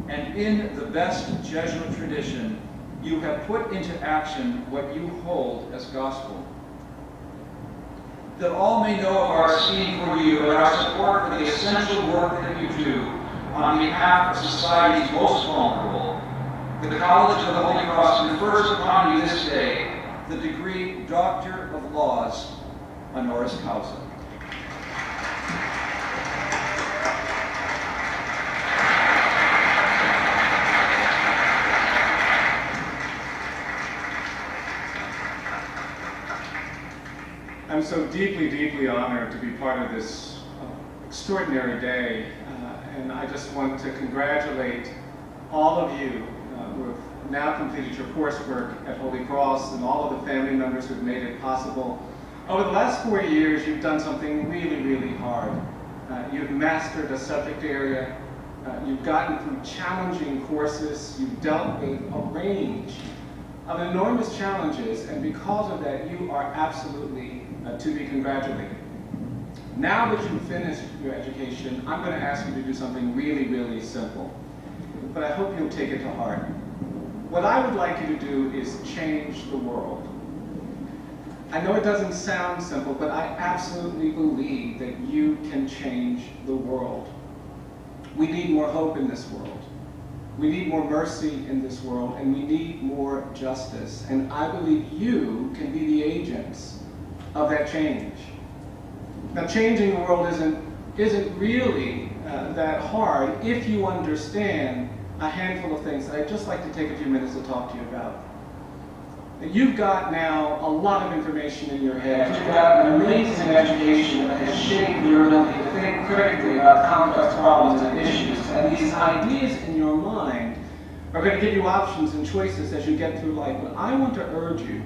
E: And in the best Jesuit tradition, you have put into action what you hold as gospel. That all may know of our esteem for you and our support for the essential work that you do on behalf of society's most vulnerable, the College of the Holy Cross confers upon you this day the degree Doctor of Laws, honoris causa.
G: I'm so deeply, deeply honored to be part of this extraordinary day, and I just want to congratulate all of you who have now completed your coursework at Holy Cross and all of the family members who have made it possible. Over the last 4 years, you've done something really, really hard. You've mastered a subject area, you've gotten through challenging courses, you've dealt with a range of enormous challenges, and because of that, you are absolutely to be congratulated. Now that you've finished your education, I'm going to ask you to do something really, really simple, but I hope you'll take it to heart. What I would like you to do is change the world. I know it doesn't sound simple, but I absolutely believe that you can change the world. We need more hope in this world. We need more mercy in this world, and we need more justice. And I believe you can be the agents of that change. Now, changing the world isn't really that hard if you understand a handful of things that I'd just like to take a few minutes to talk to you about. You've got now a lot of information in your head. You've got an amazing education that has shaped your ability to think critically about complex problems and issues. And these ideas in your mind are going to give you options and choices as you get through life. But I want to urge you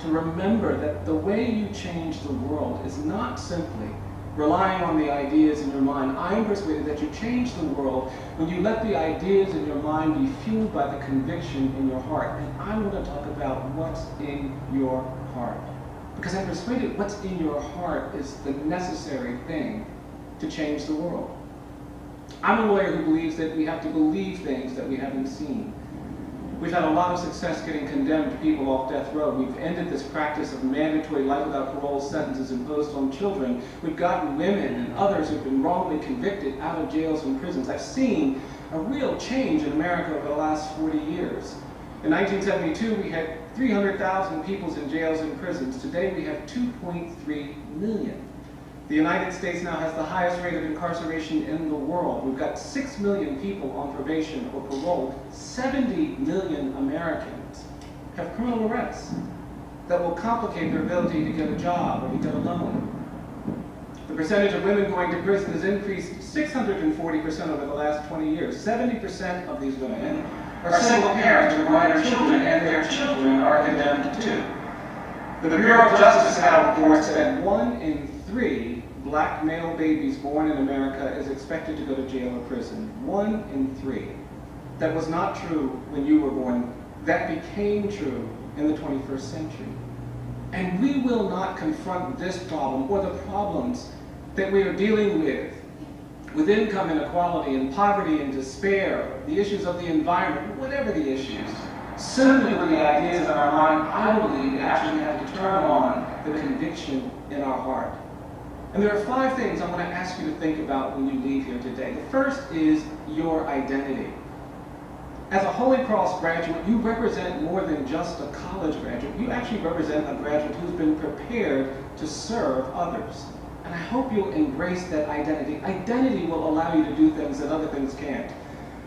G: to remember that the way you change the world is not simply relying on the ideas in your mind. I am persuaded that you change the world when you let the ideas in your mind be fueled by the conviction in your heart. And I want to talk about what's in your heart. Because I'm persuaded what's in your heart is the necessary thing to change the world. I'm a lawyer who believes that we have to believe things that we haven't seen. We've had a lot of success getting condemned people off death row. We've ended this practice of mandatory life without parole sentences imposed on children. We've gotten women and others who've been wrongly convicted out of jails and prisons. I've seen a real change in America over the last 40 years. In 1972, we had 300,000 people in jails and prisons. Today, we have 2.3 million. The United States now has the highest rate of incarceration in the world. We've got 6 million people on probation or parole. 70 million Americans have criminal arrests. that will complicate their ability to get a job or to get a loan. The percentage of women going to prison has increased 640% over the last 20 years. 70% of these women are single parents with minor children, and their children are condemned too. The Bureau of Justice now reports that 1 in 3 black male babies born in America is expected to go to jail or prison. 1 in 3. That was not true when you were born. That became true in the 21st century. And we will not confront this problem or the problems that we are dealing with income inequality and poverty and despair, the issues of the environment, whatever the issues, simply with the ideas in our mind. I believe we actually have to turn on the conviction in our heart. And there are 5 things I want to ask you to think about when you leave here today. The first is your identity. As a Holy Cross graduate, you represent more than just a college graduate. You actually represent a graduate who's been prepared to serve others. And I hope you'll embrace that identity. Identity will allow you to do things that other things can't.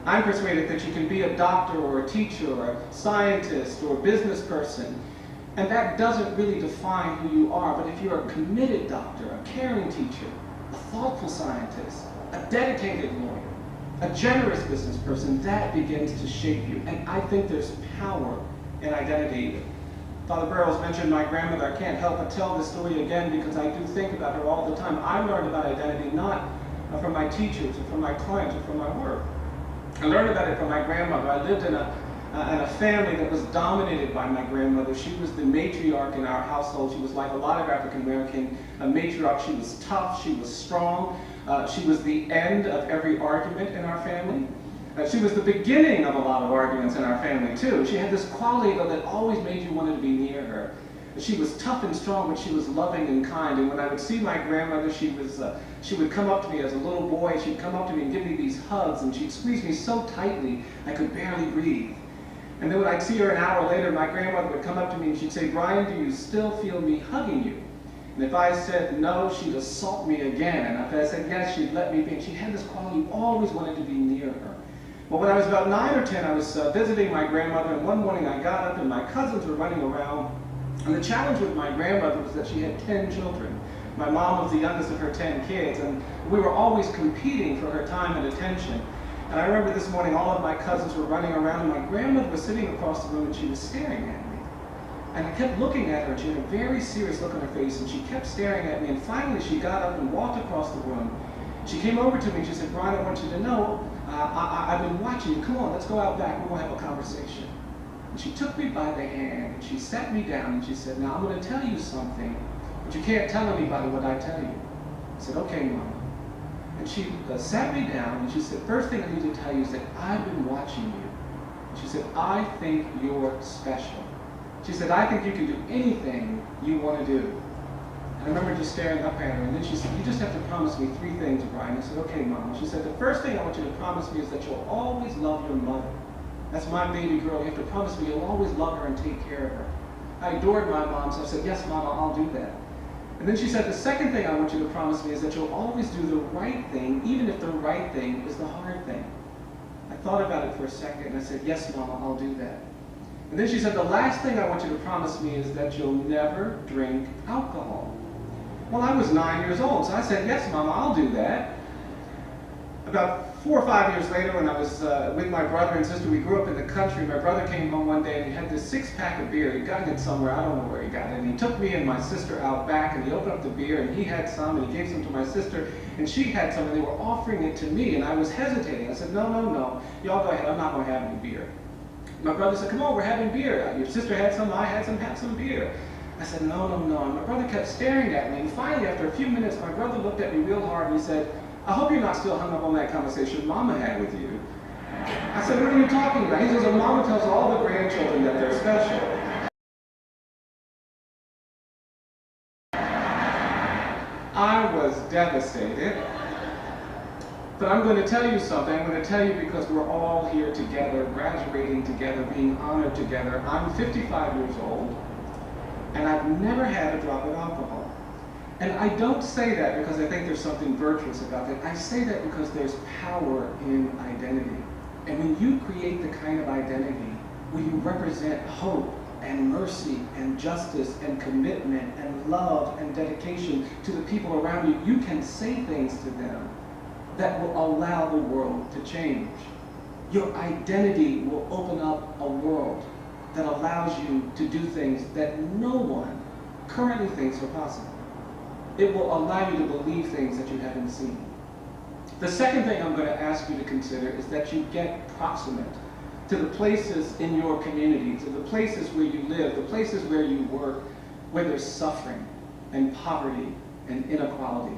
G: I'm persuaded that you can be a doctor or a teacher or a scientist or a business person, and that doesn't really define who you are. But if you're a committed doctor, a caring teacher, a thoughtful scientist, a dedicated lawyer, a generous business person, that begins to shape you. And I think there's power in identity. Father Burroughs mentioned my grandmother. I can't help but tell this story again because I do think about her all the time. I learned about identity not from my teachers or from my clients or from my work. I learned about it from my grandmother. I lived in a family that was dominated by my grandmother. She was the matriarch in our household. She was like a lot of African American matriarchs. She was tough. She was strong. She was the end of every argument in our family. She was the beginning of a lot of arguments in our family, too. She had this quality, though, that always made you want to be near her. She was tough and strong, but she was loving and kind. And when I would see my grandmother, she would come up to me as a little boy. She'd come up to me and give me these hugs, and she'd squeeze me so tightly I could barely breathe. And then when I'd see her an hour later, my grandmother would come up to me and she'd say, "Brian, do you still feel me hugging you?" And if I said no, she'd assault me again. And if I said yes, she'd let me be. And she had this quality, you always wanted to be near her. Well, when I was about 9 or 10, I was visiting my grandmother, and one morning I got up and my cousins were running around. And the challenge with my grandmother was that she had 10 children. My mom was the youngest of her 10 kids, and we were always competing for her time and attention. And I remember this morning all of my cousins were running around, and my grandmother was sitting across the room and she was staring at me. And I kept looking at her, and she had a very serious look on her face, and she kept staring at me, and finally she got up and walked across the room. She came over to me and she said, "Brian, I want you to know, I've been watching you. Come on, let's go out back. We're going to have a conversation." And she took me by the hand and she sat me down and she said, "Now I'm going to tell you something, but you can't tell anybody what I tell you." I said, "Okay, Mama." And she sat me down and she said, "First thing I need to tell you is that I've been watching you." She said, "I think you're special." She said, "I think you can do anything you want to do." I remember just staring up at her, and then she said, "You just have to promise me 3 things, Brian." I said, "Okay, Mama." She said, "The first thing I want you to promise me is that you'll always love your mother. That's my baby girl. You have to promise me you'll always love her and take care of her." I adored my mom, so I said, "Yes, Mama, I'll do that." And then she said, "The second thing I want you to promise me is that you'll always do the right thing, even if the right thing is the hard thing." I thought about it for a second, and I said, "Yes, Mama, I'll do that." And then she said, "The last thing I want you to promise me is that you'll never drink alcohol." Well, I was 9 years old, so I said, "Yes, Mama, I'll do that." About 4 or 5 years later, when I was with my brother and sister, we grew up in the country. My brother came home one day and he had this 6-pack of beer. He'd gotten it somewhere, I don't know where he got it. And he took me and my sister out back and he opened up the beer and he had some and he gave some to my sister and she had some and they were offering it to me and I was hesitating. I said, "No, no, no, y'all go ahead, I'm not going to have any beer." My brother said, "Come on, we're having beer. Your sister had some, I had some, have some beer." I said, "No, no, no." And my brother kept staring at me. And finally, after a few minutes, my brother looked at me real hard and he said, "I hope you're not still hung up on that conversation Mama had with you." I said, "What are you talking about?" He says, "Oh, Mama tells all the grandchildren that they're special." I was devastated. But I'm going to tell you something. I'm going to tell you because we're all here together, graduating together, being honored together. I'm 55 years old, and I've never had a drop of alcohol. And I don't say that because I think there's something virtuous about it. I say that because there's power in identity. And when you create the kind of identity where you represent hope
H: and mercy and justice and commitment and love and dedication to the people around you, you can say things to them that will allow the world to change. Your identity will open up a world that allows you to do things that no one currently thinks are possible. It will allow you to believe things that you haven't seen. The second thing I'm going to ask you to consider is that you get proximate to the places in your community, to the places where you live, the places where you work, where there's suffering and poverty and inequality.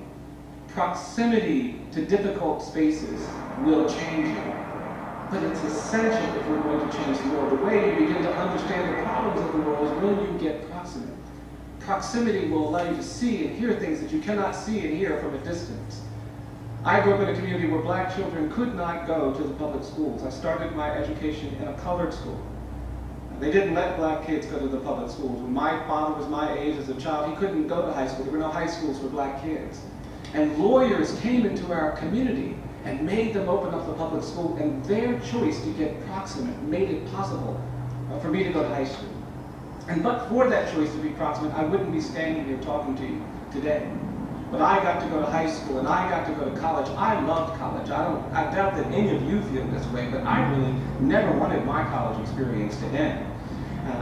H: Proximity to difficult spaces will change you, but it's essential if we're going to change the world. The way you begin to understand the problems of the world is when you get proximate. Proximity will allow you to see and hear things that you cannot see and hear from a distance. I grew up in a community where black children could not go to the public schools. I started my education in a colored school. They didn't let black kids go to the public schools. When my father was my age as a child, he couldn't go to high school. There were no high schools for black kids. And lawyers came into our community and made them open up the public school, and their choice to get proximate made it possible for me to go to high school. And but for that choice to be proximate, I wouldn't be standing here talking to you today. But I got to go to high school and I got to go to college. I loved college. I doubt that any of you feel this way, but I really never wanted my college experience to end.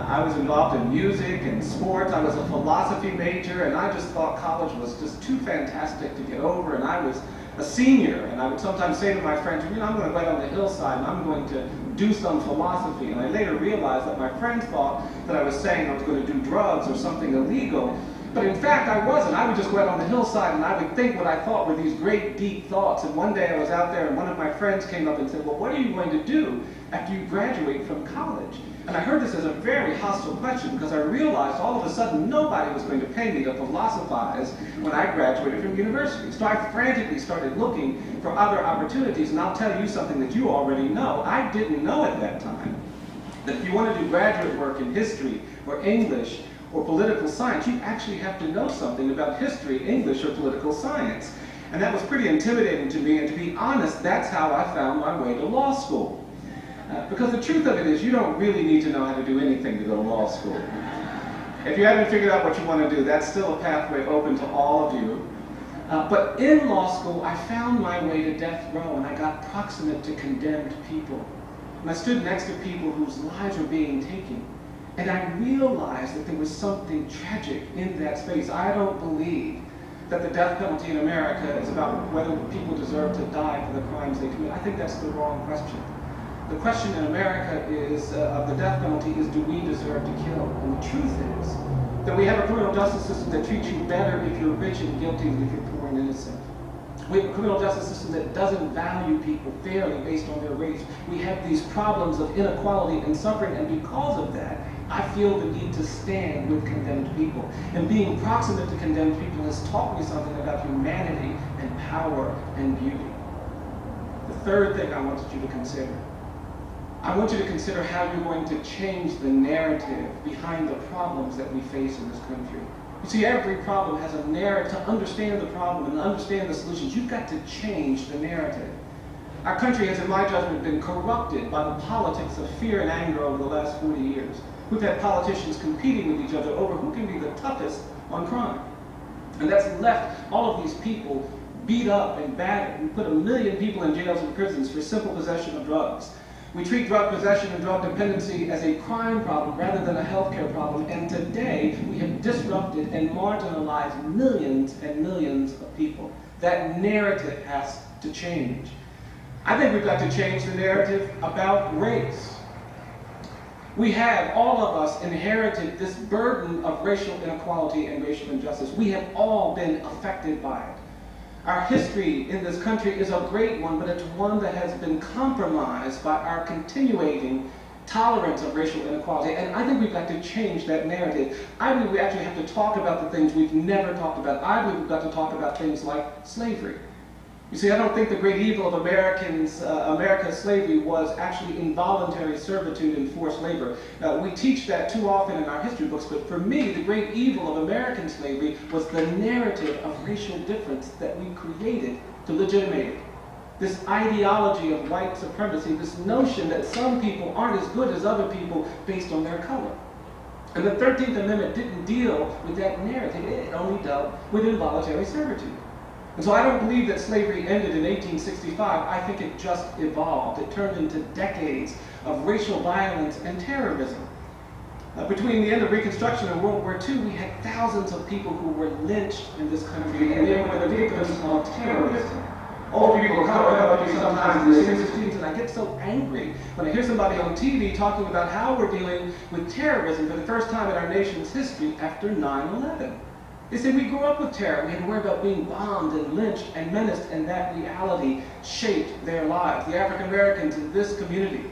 H: I was involved in music and sports. I was a philosophy major, and I just thought college was just too fantastic to get over. And I was a senior, and I would sometimes say to my friends, I'm going to go on the hillside and I'm going to do some philosophy. And I later realized that my friends thought that I was saying I was going to do drugs or something illegal. But in fact, I wasn't. I would just go out on the hillside and I would think what I thought were these great deep thoughts. And one day I was out there and one of my friends came up and said, well, what are you going to do after you graduate from college? And I heard this as a very hostile question because I realized all of a sudden nobody was going to pay me to philosophize when I graduated from university. So I frantically started looking for other opportunities, and I'll tell you something that you already know. I didn't know at that time that if you want to do graduate work in history or English or political science, you actually have to know something about history, English, or political science. And that was pretty intimidating to me, and to be honest, that's how I found my way to law school. Because the truth of it is, you don't really need to know how to do anything to go to law school. If you haven't figured out what you want to do, that's still a pathway open to all of you. But in law school, I found my way to death row, and I got proximate to condemned people. And I stood next to people whose lives were being taken. And I realized that there was something tragic in that space. I don't believe that the death penalty in America is about whether people deserve to die for the crimes they commit. I think that's the wrong question. The question in America is, of the death penalty is, do we deserve to kill? And the truth is that we have a criminal justice system that treats you better if you're rich and guilty than if you're poor and innocent. We have a criminal justice system that doesn't value people fairly based on their race. We have these problems of inequality and suffering, and because of that, I feel the need to stand with condemned people. And being proximate to condemned people has taught me something about humanity and power and beauty. The third thing I want you to consider, I want you to consider how you're going to change the narrative behind the problems that we face in this country. You see, every problem has a narrative. To understand the problem and understand the solutions, you've got to change the narrative. Our country has, in my judgment, been corrupted by the politics of fear and anger over the last 40 years. We've had politicians competing with each other over who can be the toughest on crime. And that's left all of these people beat up and battered. We put 1 million people in jails and prisons for simple possession of drugs. We treat drug possession and drug dependency as a crime problem rather than a healthcare problem. And today, we have disrupted and marginalized millions and millions of people. That narrative has to change. I think we've got to change the narrative about race. We have, all of us, inherited this burden of racial inequality and racial injustice. We have all been affected by it. Our history in this country is a great one, but it's one that has been compromised by our continuing tolerance of racial inequality. And I think we've got to change that narrative. I believe we actually have to talk about the things we've never talked about. I believe we've got to talk about things like slavery. You see, I don't think the great evil of America's slavery was actually involuntary servitude and forced labor. We teach that too often in our history books, but for me, the great evil of American slavery was the narrative of racial difference that we created to legitimate it. This ideology of white supremacy, this notion that some people aren't as good as other people based on their color. And the 13th Amendment didn't deal with that narrative. It only dealt with involuntary servitude. And so I don't believe that slavery ended in 1865. I think it just evolved. It turned into decades of racial violence and terrorism. Between the end of Reconstruction and World War II, we had thousands of people who were lynched in this country, and they were the victims of terrorism. Older people of color come up to me sometimes in the senior students, and I get so angry when I hear somebody on TV talking about how we're dealing with terrorism for the first time in our nation's history after 9/11. They say we grew up with terror. We had to worry about being bombed and lynched and menaced, and that reality shaped their lives. The African Americans in this community,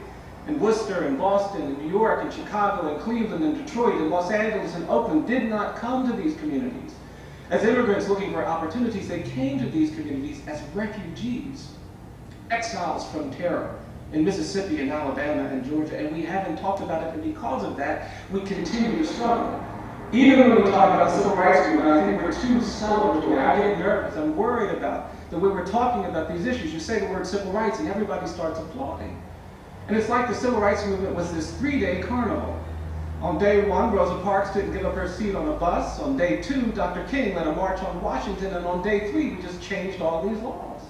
H: in Worcester and Boston and New York and Chicago and Cleveland and Detroit and Los Angeles and Oakland, did not come to these communities as immigrants looking for opportunities. They came to these communities as refugees, exiles from terror in Mississippi and Alabama and Georgia, and we haven't talked about it, and because of that, we continue to struggle. Even when we talk about civil rights movement, I think we're too celebratory. I get nervous. I'm worried about the way we're talking about these issues. You say the word civil rights and everybody starts applauding. And it's like the civil rights movement was this 3-day carnival. On day 1, Rosa Parks didn't give up her seat on a bus. On day 2, Dr. King led a march on Washington. And on day 3, we just changed all these laws.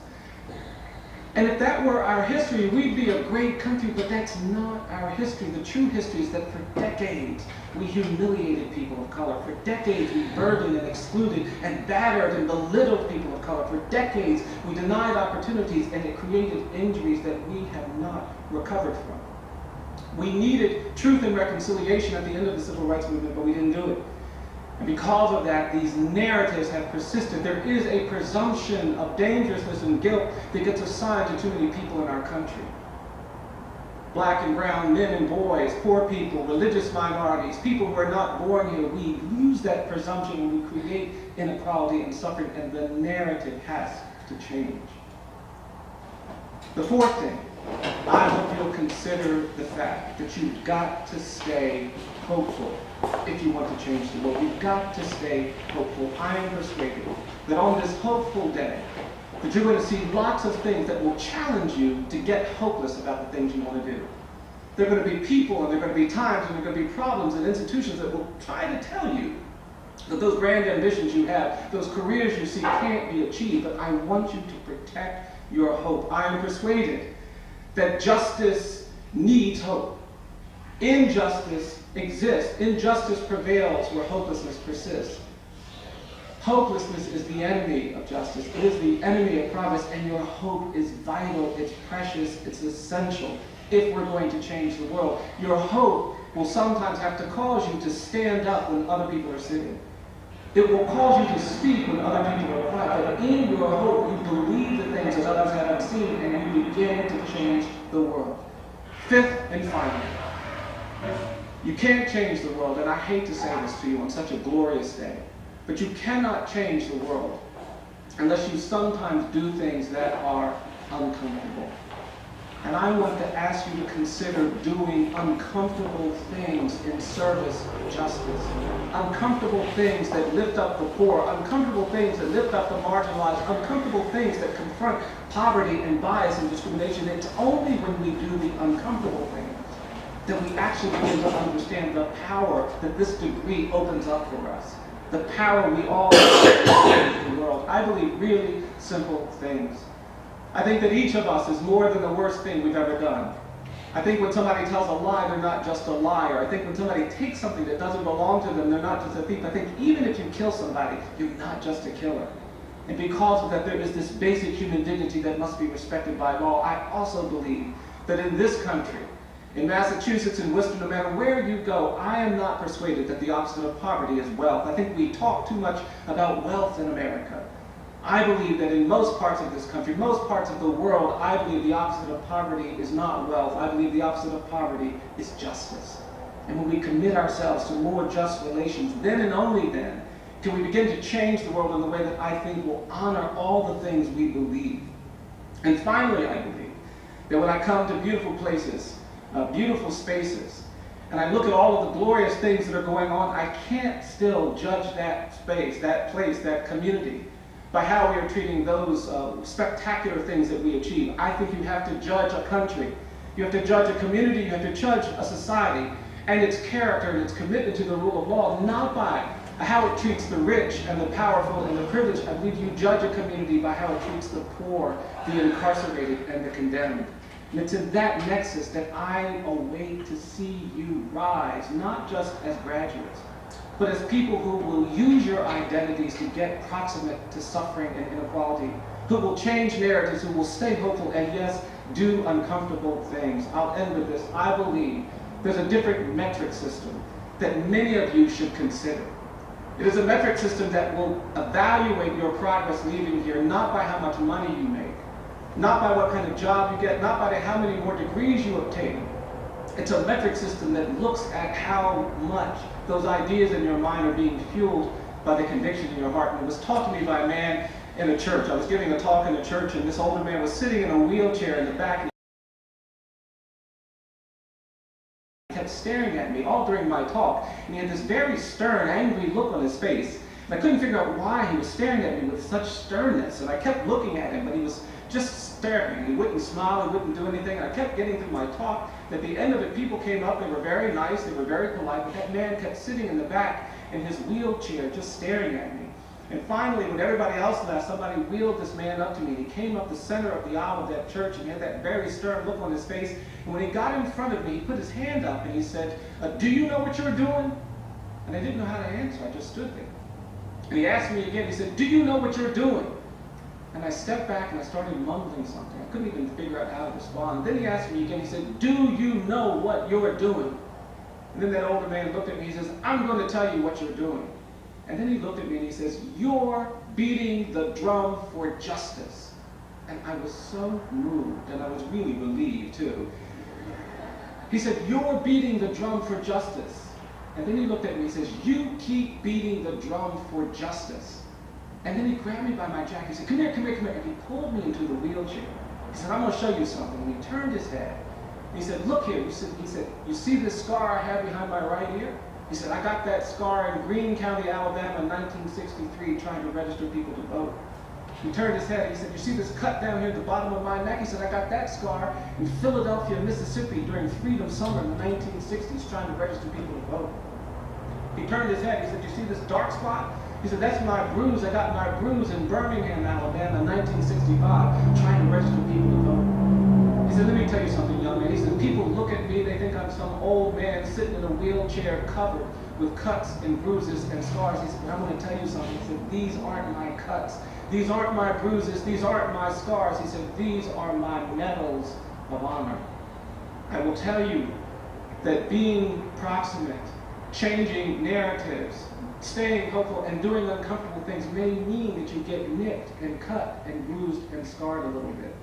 H: And if that were our history, we'd be a great country, but that's not our history. The true history is that for decades, we humiliated people of color. For decades, we burdened and excluded and battered and belittled people of color. For decades, we denied opportunities, and it created injuries that we have not recovered from. We needed truth and reconciliation at the end of the civil rights movement, but we didn't do it. And because of that, these narratives have persisted. There is a presumption of dangerousness and guilt that gets assigned to too many people in our country. Black and brown men and boys, poor people, religious minorities, people who are not born here. We lose that presumption when we create inequality and suffering, and the narrative has to change. The fourth thing, I hope you'll consider the fact that you've got to stay hopeful if you want to change the world. You've got to stay hopeful. I am persuaded that on this hopeful day, that you're going to see lots of things that will challenge you to get hopeless about the things you want to do. There are going to be people, and there are going to be times, and there are going to be problems and institutions that will try to tell you that those grand ambitions you have, those careers you see can't be achieved, but I want you to protect your hope. I am persuaded that justice needs hope. Injustice exists. Injustice prevails where hopelessness persists. Hopelessness is the enemy of justice. It is the enemy of progress, and your hope is vital, it's precious, it's essential if we're going to change the world. Your hope will sometimes have to cause you to stand up when other people are sitting. It will cause you to speak when other people are quiet. But in your hope, you believe the things that others haven't seen, and you begin to change the world. Fifth and finally, you can't change the world, and I hate to say this to you on such a glorious day, but you cannot change the world unless you sometimes do things that are uncomfortable. And I want to ask you to consider doing uncomfortable things in service of justice. Uncomfortable things that lift up the poor. Uncomfortable things that lift up the marginalized. Uncomfortable things that confront poverty and bias and discrimination. It's only when we do the uncomfortable things that we actually begin to understand the power that this degree opens up for us. The power we all have in the world. I believe really simple things. I think that each of us is more than the worst thing we've ever done. I think when somebody tells a lie, they're not just a liar. I think when somebody takes something that doesn't belong to them, they're not just a thief. I think even if you kill somebody, you're not just a killer. And because of that, there is this basic human dignity that must be respected by law. I also believe that in this country, in Massachusetts and Worcester, no matter where you go, I am not persuaded that the opposite of poverty is wealth. I think we talk too much about wealth in America. I believe that in most parts of this country, most parts of the world, I believe the opposite of poverty is not wealth. I believe the opposite of poverty is justice. And when we commit ourselves to more just relations, then and only then can we begin to change the world in the way that I think will honor all the things we believe. And finally, I believe that when I come to beautiful places, beautiful spaces, and I look at all of the glorious things that are going on, I can't still judge that space, that place, that community by how we are treating those spectacular things that we achieve. I think you have to judge a country, you have to judge a community, you have to judge a society, and its character and its commitment to the rule of law, not by how it treats the rich and the powerful and the privileged. I believe you judge a community by how it treats the poor, the incarcerated, and the condemned. And it's in that nexus that I await to see you rise, not just as graduates, but as people who will use your identities to get proximate to suffering and inequality, who will change narratives, who will stay hopeful, and yes, do uncomfortable things. I'll end with this. I believe there's a different metric system that many of you should consider. It is a metric system that will evaluate your progress leaving here, not by how much money you make, not by what kind of job you get, not by how many more degrees you obtain. It's a metric system that looks at how much those ideas in your mind are being fueled by the conviction in your heart. And it was taught to me by a man in a church. I was giving a talk in a church, and this older man was sitting in a wheelchair in the back, and he kept staring at me all during my talk, and he had this very stern, angry look on his face. And I couldn't figure out why he was staring at me with such sternness, and I kept looking at him, but he was just staring. He wouldn't smile, he wouldn't do anything. I kept getting through my talk. At the end of it, people came up, they were very nice, they were very polite, but that man kept sitting in the back in his wheelchair just staring at me. And finally, when everybody else left, somebody wheeled this man up to me, and he came up the center of the aisle of that church, and he had that very stern look on his face. And when he got in front of me, he put his hand up, and he said, "Do you know what you're doing?" And I didn't know how to answer. I just stood there. And he asked me again, he said, "Do you know what you're doing?" And I stepped back, and I started mumbling something. I couldn't even figure out how to respond. Then he asked me again, he said, "Do you know what you're doing?" And then that older man looked at me, he says, "I'm going to tell you what you're doing." And then he looked at me and he says, "You're beating the drum for justice." And I was so moved, and I was really relieved too. He said, "You're beating the drum for justice." And then he looked at me and he says, "You keep beating the drum for justice." And then he grabbed me by my jacket. He said, "Come here, come here, come here." And he pulled me into the wheelchair. He said, "I'm going to show you something." And he turned his head. He said, "Look here." He said, "You see this scar I have behind my right ear?" He said, "I got that scar in Greene County, Alabama in 1963 trying to register people to vote." He turned his head. He said, "You see this cut down here at the bottom of my neck?" He said, "I got that scar in Philadelphia, Mississippi during Freedom Summer in the 1960s trying to register people to vote." He turned his head. He said, "You see this dark spot?" He said, "That's my bruise. I got my bruise in Birmingham, Alabama in 1965 trying to register people to vote." He said, "Let me tell you something, young man." He said, "People look at me, they think I'm some old man sitting in a wheelchair covered with cuts and bruises and scars." He said, "But I'm going to tell you something." He said, "These aren't my cuts. These aren't my bruises. These aren't my scars." He said, "These are my medals of honor." I will tell you that being proximate, changing narratives, staying hopeful, and doing uncomfortable things may mean that you get nicked and cut and bruised and scarred a little bit.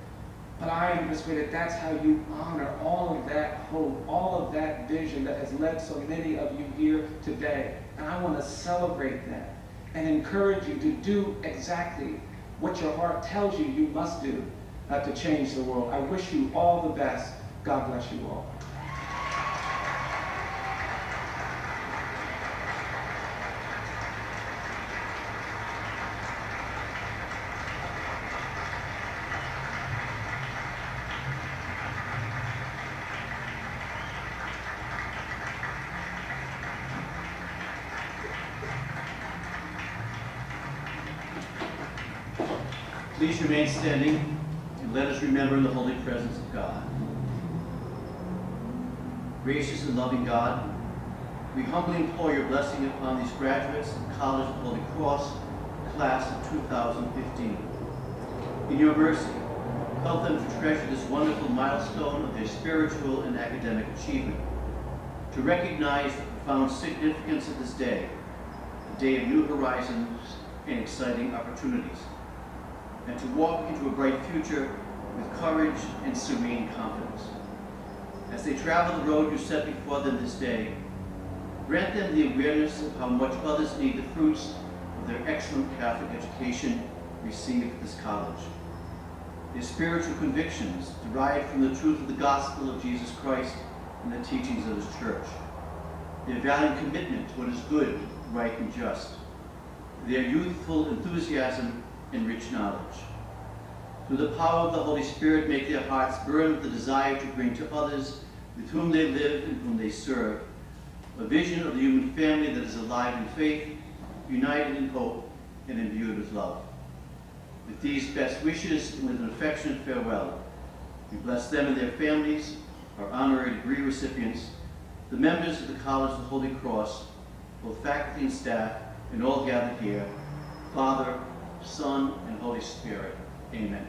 H: But I am persuaded that's how you honor all of that hope, all of that vision that has led so many of you here today. And I want to celebrate that and encourage you to do exactly what your heart tells you you must do to change the world. I wish you all the best. God bless you all.
I: Please remain standing and let us remember the holy presence of God. Gracious and loving God, we humbly implore your blessing upon these graduates of the College of the Holy Cross class of 2015. In your mercy, help them to treasure this wonderful milestone of their spiritual and academic achievement, to recognize the profound significance of this day, a day of new horizons and exciting opportunities, and to walk into a bright future with courage and serene confidence. As they travel the road you set before them this day, grant them the awareness of how much others need the fruits of their excellent Catholic education received at this college. Their spiritual convictions derived from the truth of the gospel of Jesus Christ and the teachings of his church. Their valiant commitment to what is good, right, and just. Their youthful enthusiasm and rich knowledge. Through the power of the Holy Spirit, make their hearts burn with the desire to bring to others with whom they live and whom they serve a vision of the human family that is alive in faith, united in hope, and imbued with love. With these best wishes and with an affectionate farewell, we bless them and their families, our honorary degree recipients, the members of the College of the Holy Cross, both faculty and staff, and all gathered here, Father, Son, and Holy Spirit. Amen.